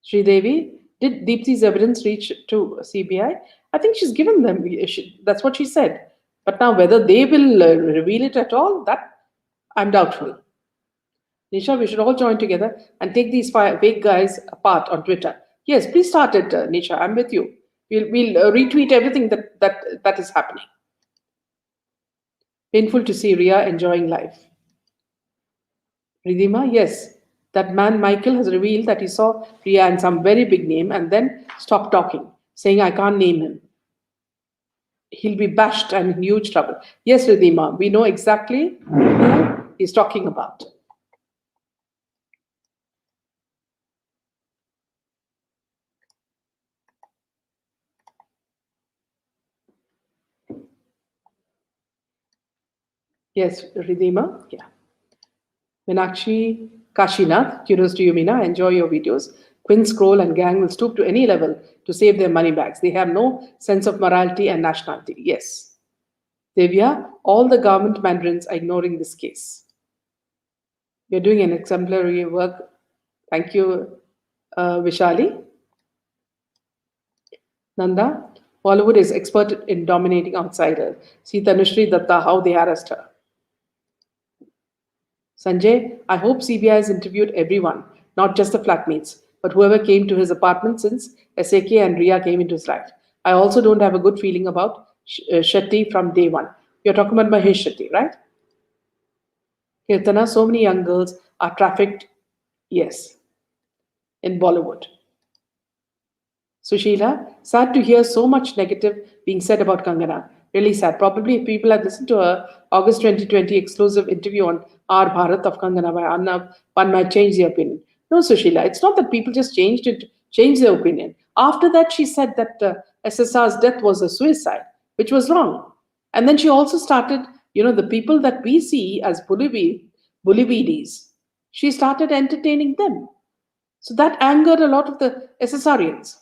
Sridevi, did Deepti's evidence reach to CBI? I think she's given them, that's what she said. But now whether they will reveal it at all, that I'm doubtful. Nisha, we should all join together and take these fake guys apart on Twitter. Yes, please start it, Nisha. I'm with you. We'll retweet everything that is happening. Painful to see Rhea enjoying life. Ridhima, yes. That man Michael has revealed that he saw Rhea and some very big name and then stopped talking, saying, I can't name him. He'll be bashed and in huge trouble. Yes, Ridhima, we know exactly who he's talking about. Yes, Ridhima, yeah. Meenakshi Kashinath, kudos to you, Meena. Enjoy your videos. Quinn Scroll and gang will stoop to any level to save their money bags. They have no sense of morality and nationality. Yes. Devya, all the government mandarins are ignoring this case. You're doing an exemplary work. Thank you, Vishali. Nanda, Bollywood is expert in dominating outsiders. See Tanushree Datta, how they harassed her. Sanjay, I hope CBI has interviewed everyone, not just the flatmates, but whoever came to his apartment since SAK and Rhea came into his life. I also don't have a good feeling about Shetty from day one. You're talking about Mahesh Shetty, right? Kirtana, so many young girls are trafficked, yes, in Bollywood. Sushila, sad to hear so much negative being said about Kangana. Really sad. Probably if people had listened to her August 2020 exclusive interview on Our Bharat of Kangana by Arnav, one might change their opinion. No, Sushila, it's not that people just changed their opinion. After that, she said that SSR's death was a suicide, which was wrong. And then she also started, the people that we see as bullyweedies, she started entertaining them. So that angered a lot of the SSRians.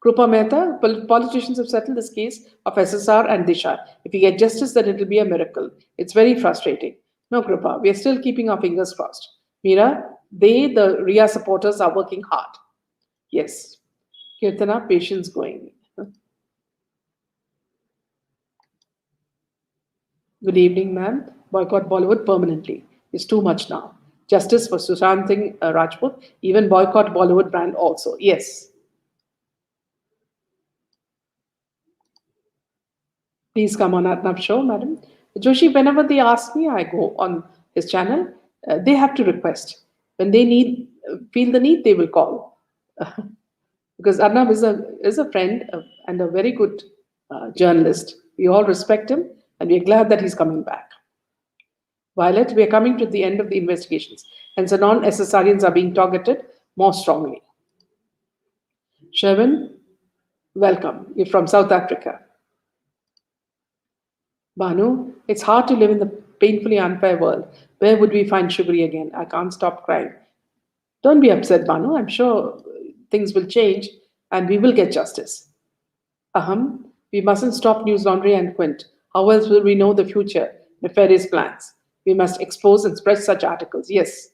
Krupa Mehta, politicians have settled this case of SSR and Disha. If we get justice, then it will be a miracle. It's very frustrating. No, Krupa, we are still keeping our fingers crossed. Meera, the Rhea supporters, are working hard. Yes. Kirtana, patience going. Good evening, ma'am. Boycott Bollywood permanently. It's too much now. Justice for Sushant Singh Rajput. Even boycott Bollywood brand also. Yes. Please come on Arnab show, madam. Joshi, whenever they ask me, I go on his channel. They have to request. When they feel the need, they will call. Because Arnab is a friend and a very good journalist. We all respect him, and we're glad that he's coming back. Violet, we are coming to the end of the investigations, and so non-SSRians are being targeted more strongly. Sherwin, welcome. You're from South Africa. Banu, it's hard to live in the painfully unfair world. Where would we find Shugri again? I can't stop crying. Don't be upset, Banu. I'm sure things will change and we will get justice. Aham, we mustn't stop news laundry and Quint. How else will we know the future, nefarious plans? We must expose and spread such articles. Yes,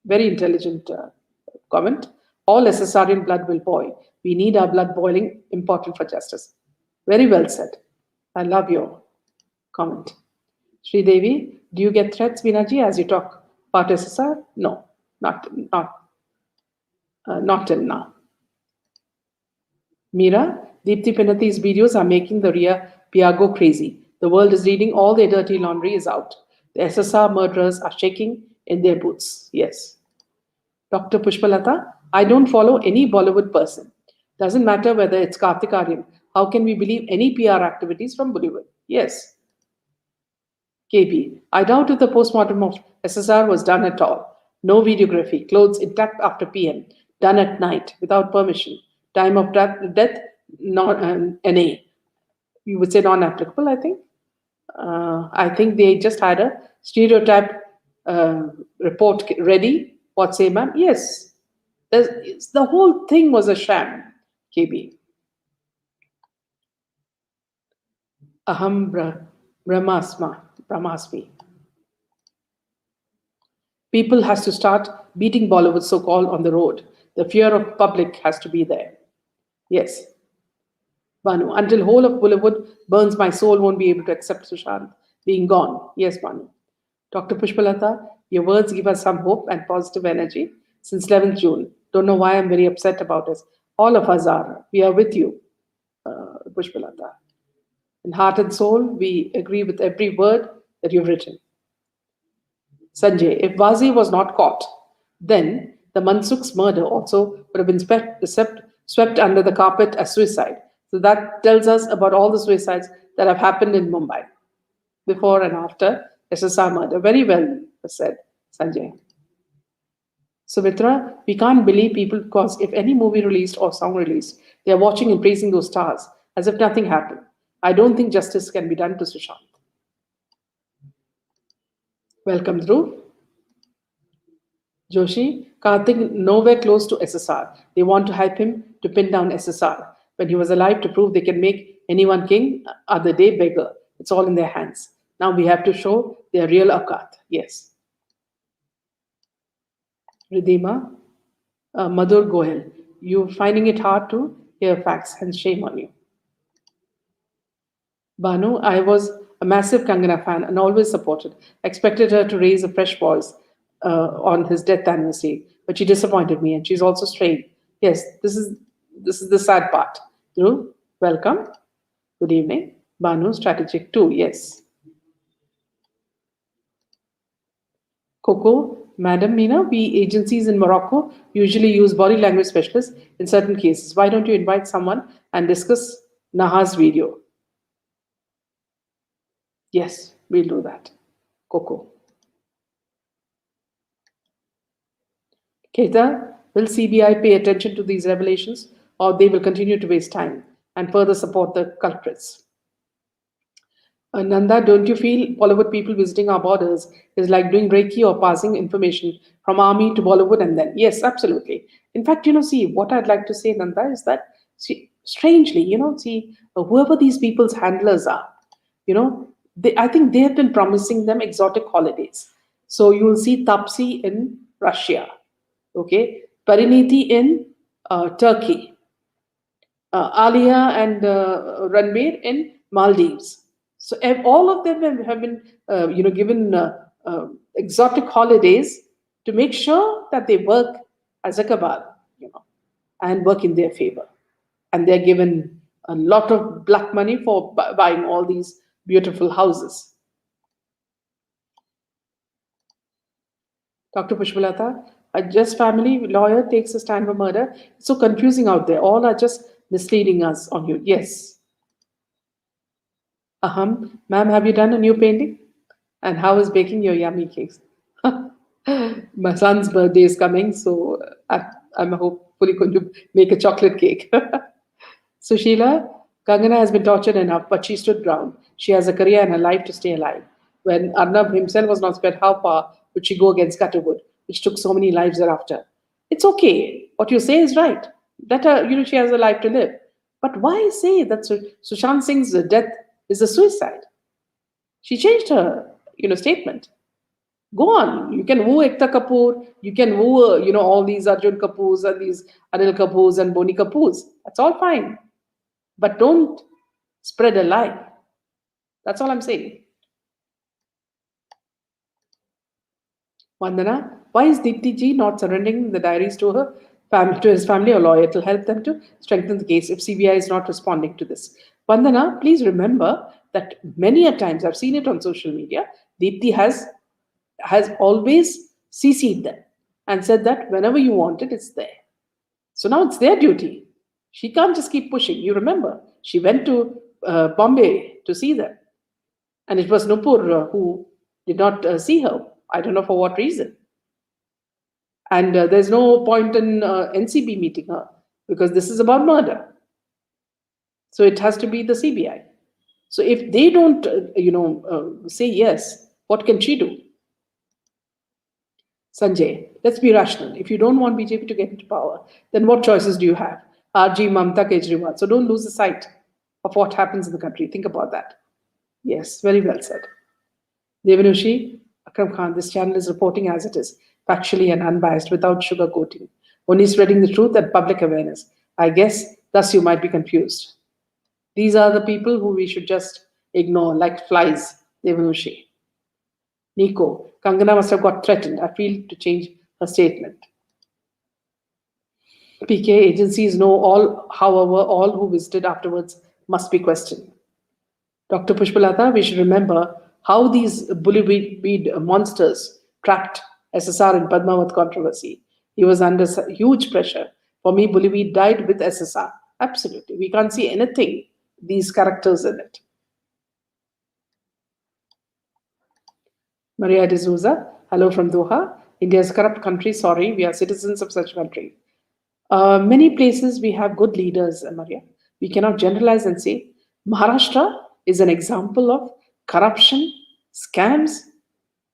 very intelligent comment. All SSRian blood will boil. We need our blood boiling, important for justice. Very well said. I love your comment. Sri Devi, do you get threats, Minaji, as you talk about SSR? No, not till now. Meera, Deepthi Pinathi's videos are making the Rhea Piago crazy. The world is reading, all their dirty laundry is out. The SSR murderers are shaking in their boots. Yes. Dr. Pushpalata, I don't follow any Bollywood person. Doesn't matter whether it's Karthik Aryan. How can we believe any PR activities from Bollywood? Yes. KP, I doubt if the postmortem of SSR was done at all. No videography, clothes intact after PM, done at night without permission. Time of death, NA. You would say non-applicable, I think. I think they just had a stereotype report ready. What say, ma'am? Yes. The whole thing was a sham, KB. Aham Brahmasmi. People has to start beating Bollywood so-called on the road. The fear of public has to be there. Yes. Banu, until whole of Bollywood burns, my soul won't be able to accept Sushant being gone. Yes, Banu. Dr. Pushpalata, your words give us some hope and positive energy since 11th June. Don't know why I'm very upset about this. All of us are. We are with you, Pushpalata. In heart and soul, we agree with every word that you've written. Sanjay, if Vazi was not caught, then the Mansukh's murder also would have been swept under the carpet as suicide. So that tells us about all the suicides that have happened in Mumbai before and after SSR murder. Very well said, Sanjay. Sumitra, we can't believe people because if any movie released or song released, they are watching and praising those stars as if nothing happened. I don't think justice can be done to Sushant. Welcome, Dhruv. Joshi, Karthik nowhere close to SSR. They want to hype him to pin down SSR. When he was alive to prove they can make anyone king, other day beggar. It's all in their hands. Now we have to show their real aukat. Yes. Ridhima, Madhur Gohel, you finding it hard to hear facts, and shame on you. Banu, I was a massive Kangana fan and always supported. Expected her to raise a fresh voice on his death anniversary, but she disappointed me, and she's also strayed. Yes, this is the sad part. Dhruv, welcome. Good evening. Banu, strategic too. Yes. Coco, Madam Mina, we agencies in Morocco usually use body language specialists in certain cases. Why don't you invite someone and discuss Naha's video? Yes, we'll do that. Coco. Keta, will CBI pay attention to these revelations or they will continue to waste time and further support the culprits? Nanda, don't you feel Bollywood people visiting our borders is like doing Reiki or passing information from army to Bollywood and then? Yes, absolutely. In fact, see, what I'd like to say, Nanda, is that, strangely, whoever these people's handlers are, I think they have been promising them exotic holidays. So you'll see Tapsi in Russia, okay, Pariniti in Turkey, Alia and Ranbir in Maldives. So all of them have been, given exotic holidays to make sure that they work as a cabal, you know, and work in their favor. And they're given a lot of black money for buying all these beautiful houses. Dr. Pushpalata, a just family lawyer takes a stand for murder. It's so confusing out there. All are just misleading us on you. Yes. Ma'am, have you done a new painting? And how is baking your yummy cakes? My son's birthday is coming, so I'm hopefully going to make a chocolate cake. Sushila, Kangana has been tortured enough, but she stood ground. She has a career and a life to stay alive. When Arnab himself was not spared, how far would she go against Katterwood, which took so many lives thereafter? It's okay. What you say is right. Let her, she has a life to live. But why say that Sushant Singh's death is a suicide? She changed her, statement. Go on. You can woo Ekta Kapoor. You can woo, all these Arjun Kapoors and these Anil Kapoors and Boni Kapoors. That's all fine. But don't spread a lie. That's all I'm saying. Vandana, why is Deepti ji not surrendering the diaries to her family, to his family or lawyer? It will help them to strengthen the case if CBI is not responding to this. Vandana, please remember that many a times I've seen it on social media. Deepti has always CC'd them and said that whenever you want it, it's there. So now it's their duty. She can't just keep pushing. You remember, she went to Bombay to see them. And it was Nupur who did not see her. I don't know for what reason. And there's no point in NCB meeting her because this is about murder. So it has to be the CBI. So if they don't, say yes, what can she do? Sanjay, let's be rational. If you don't want BJP to get into power, then what choices do you have? RG, Mamta, Kejriwal. So don't lose the sight of what happens in the country. Think about that. Yes, very well said. Devanushi, Akram Khan, this channel is reporting as it is, factually and unbiased, without sugarcoating. Only spreading the truth and public awareness. I guess thus you might be confused. These are the people who we should just ignore like flies, Devanushi. Nico, Kangana must have got threatened. I feel to change her statement. PK agencies know all, however, all who visited afterwards must be questioned. Dr. Pushpalata, we should remember how these bullyweed monsters trapped SSR in Padmavat controversy. He was under huge pressure. For me, bullyweed died with SSR. Absolutely. We can't see anything, these characters in it. Maria D'Souza, hello from Doha. India is a corrupt country. Sorry, we are citizens of such country. Many places we have good leaders, Maria. We cannot generalize and say Maharashtra is an example of corruption, scams,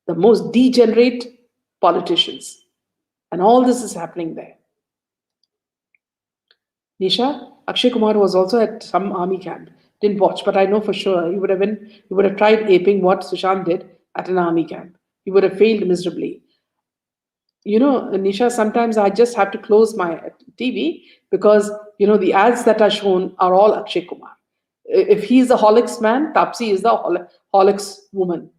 the most degenerate politicians. And all this is happening there. Nisha, Akshay Kumar was also at some army camp. Didn't watch, but I know for sure he would have tried aping what Sushant did at an army camp. He would have failed miserably. Nisha, sometimes I just have to close my TV because, the ads that are shown are all Akshay Kumar. If he's a Horlicks man, Tapsi is the Horlicks woman.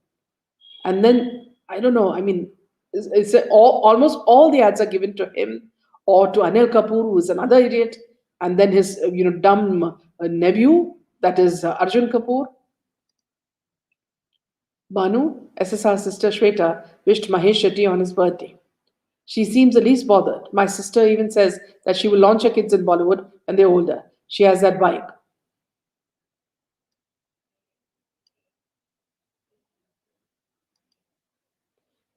And then, I don't know, I mean, almost all the ads are given to him or to Anil Kapoor, who is another idiot, and then his, dumb nephew, that is Arjun Kapoor. Banu, SSR sister Shweta, wished Mahesh Shetty on his birthday. She seems the least bothered. My sister even says that she will launch her kids in Bollywood when they're older. She has that vibe.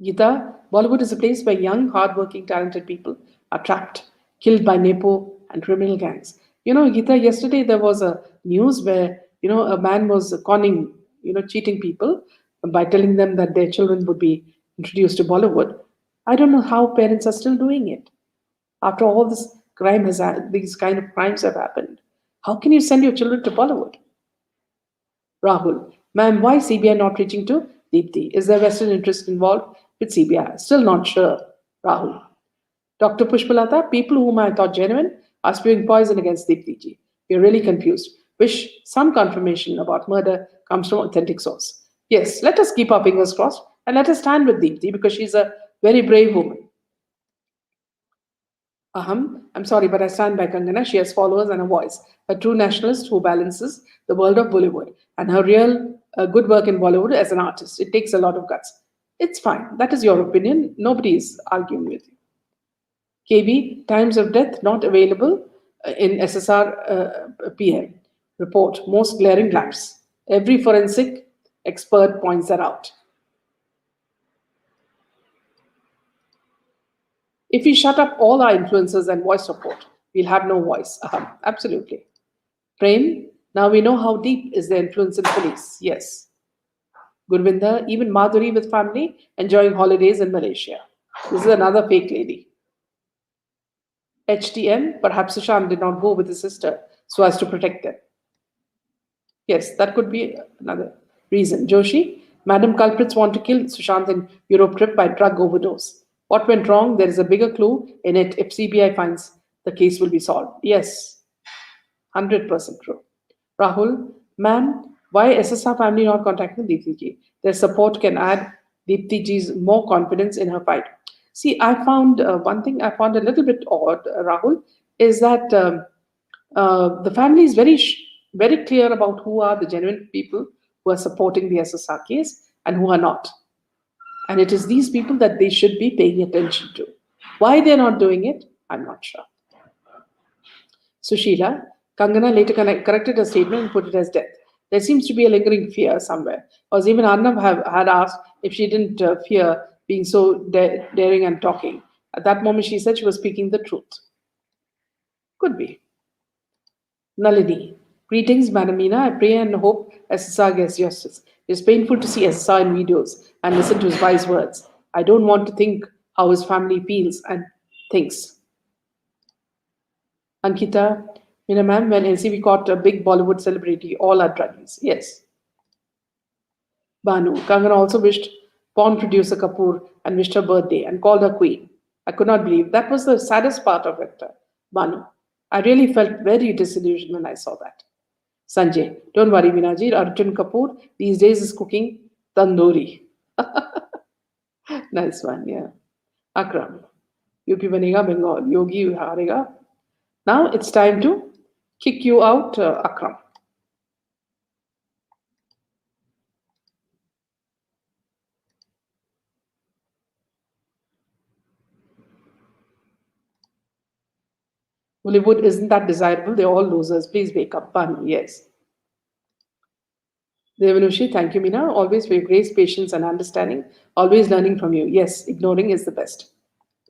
Gita, Bollywood is a place where young, hardworking, talented people are trapped, killed by Nepo and criminal gangs. Gita, yesterday there was a news where, a man was conning, cheating people by telling them that their children would be introduced to Bollywood. I don't know how parents are still doing it. After all this these kind of crimes have happened, how can you send your children to Bollywood? Rahul, ma'am, why CBI not reaching to Deepti? Is there Western interest involved with CBI? Still not sure, Rahul. Dr. Pushpalata, people whom I thought genuine are spewing poison against Deepti ji. We're really confused. Wish some confirmation about murder comes from authentic source. Yes, let us keep our fingers crossed and let us stand with Deepti because she's a very brave woman. I'm sorry, but I stand by Kangana. She has followers and a voice. A true nationalist who balances the world of Bollywood and her real good work in Bollywood as an artist. It takes a lot of guts. It's fine. That is your opinion. Nobody is arguing with you. KB, times of death not available in SSR PM report. Most glaring lapse. Every forensic expert points that out. If we shut up all our influencers and voice support, we'll have no voice. Absolutely. Prem, now we know how deep is the influence in police. Yes. Gurvinder, even Madhuri with family enjoying holidays in Malaysia. This is another fake lady. HTM, perhaps Sushant did not go with his sister so as to protect them. Yes, that could be another reason. Joshi, Madam culprits want to kill Sushant in Europe trip by drug overdose. What went wrong? There is a bigger clue in it. If CBI finds the case will be solved. Yes, 100% true. Rahul, ma'am, why SSR family not contacting Deepti ji? Their support can add Deepti ji's more confidence in her fight. See, I found one thing I found a little bit odd, Rahul, is that the family is very clear about who are the genuine people who are supporting the SSR case and who are not. And it is these people that they should be paying attention to. Why they're not doing it, I'm not sure. Sushila, Kangana later corrected her statement and put it as death. There seems to be a lingering fear somewhere. Because even Arnav had asked if she didn't fear being so daring and talking. At that moment, she said she was speaking the truth. Could be. Nalini, greetings, Madam I pray and hope SSR gets justice. It is painful to see SSR in videos and listen to his wise words. I don't want to think how his family feels and thinks. Ankita, ma'am, when LCB caught a big Bollywood celebrity, all are druggies. Yes. Banu, Kangana also wished porn producer Kapoor and wished her birthday and called her queen. I could not believe. That was the saddest part of it, Banu. I really felt very disillusioned when I saw that. Sanjay, don't worry, Minaji. Arjun Kapoor these days is cooking tandoori. Nice one, yeah. Akram, UP banega Bengal. Yogi harega. Now it's time to kick you out, Akram. Bollywood isn't that desirable. They're all losers. Please wake up. Banu, yes. Devanushi, thank you, Mina. Always for your grace, patience, and understanding. Always learning from you. Yes, ignoring is the best.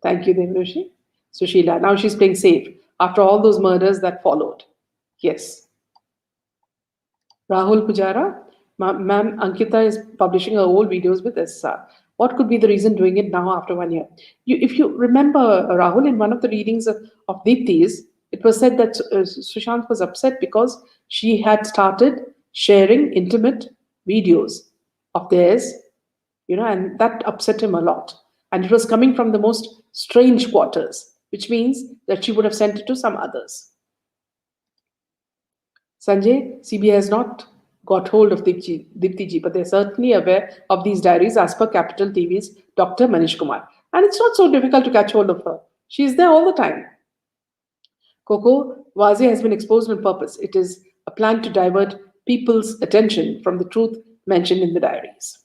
Thank you, Devanushi. Sushila, now she's playing safe after all those murders that followed. Yes. Rahul Pujara, ma'am, Ankita is publishing her old videos with SR. What could be the reason doing it now after 1 year? If you remember, Rahul, in one of the readings of Deepti's, it was said that Sushant was upset because she had started sharing intimate videos of theirs, and that upset him a lot. And it was coming from the most strange quarters, which means that she would have sent it to some others. Sanjay, CBI has not got hold of Dipti ji, but they're certainly aware of these diaries as per Capital TV's Dr. Manish Kumar. And it's not so difficult to catch hold of her. She's there all the time. Coco, Wazi has been exposed on purpose. It is a plan to divert people's attention from the truth mentioned in the diaries.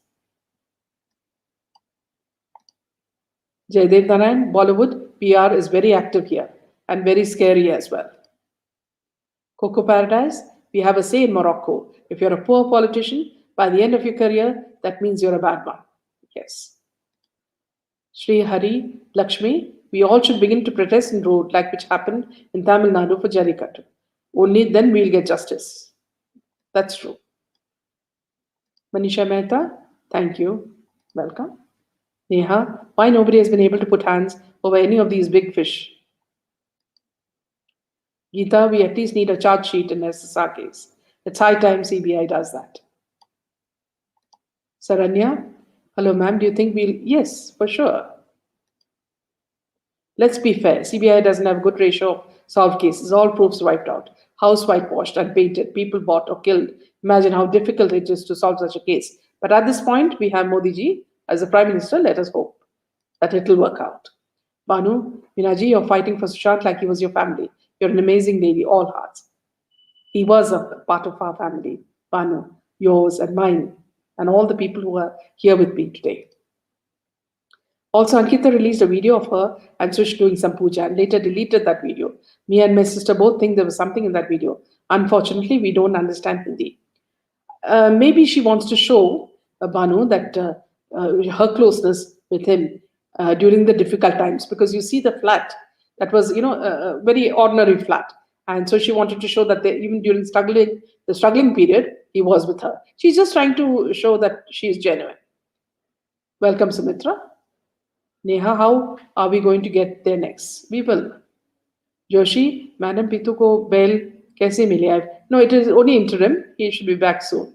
Jaydev Narayan, Bollywood PR is very active here and very scary as well. Coco Paradise, we have a say in Morocco. If you're a poor politician, by the end of your career, that means you're a bad one. Yes. Sri Hari, Lakshmi, we all should begin to protest in road like which happened in Tamil Nadu for Jallikattu. Only then we'll get justice. That's true. Manisha Mehta, thank you. Welcome. Neha, why nobody has been able to put hands over any of these big fish? Geeta, we at least need a charge sheet in SSR case. It's high time CBI does that. Saranya, hello ma'am, do you think we'll... Yes, for sure. Let's be fair, CBI doesn't have a good ratio of solved cases. All proofs wiped out. House whitewashed and painted, people bought or killed. Imagine how difficult it is to solve such a case. But at this point, we have Modi ji as the Prime Minister. Let us hope that it will work out. Banu, Minaji, you're fighting for Sushant like he was your family. You're an amazing lady, all hearts. He was a part of our family, Banu, yours and mine, and all the people who are here with me today. Also, Ankita released a video of her and Sush doing some puja and later deleted that video. Me and my sister both think there was something in that video. Unfortunately, we don't understand Hindi. Maybe she wants to show Banu that her closeness with him during the difficult times, because you see the flat that was, a very ordinary flat, and so she wanted to show that even during the struggling period, he was with her. She's just trying to show that she is genuine. Welcome, Sumitra. Neha, how are we going to get there next? We will. Joshi, Madam Pitu ko bail kaise mili? No, it is only interim. He should be back soon.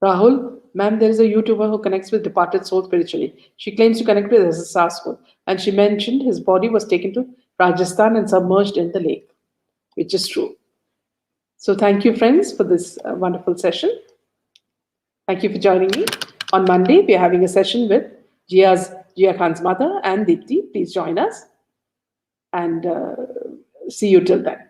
Rahul, ma'am, there is a YouTuber who connects with departed souls spiritually. She claims to connect with as a Saskul, and she mentioned his body was taken to Rajasthan and submerged in the lake, which is true. So thank you, friends, for this wonderful session. Thank you for joining me. On Monday, we are having a session with Jia Khan's mother and Dipti. Please join us, and see you till then.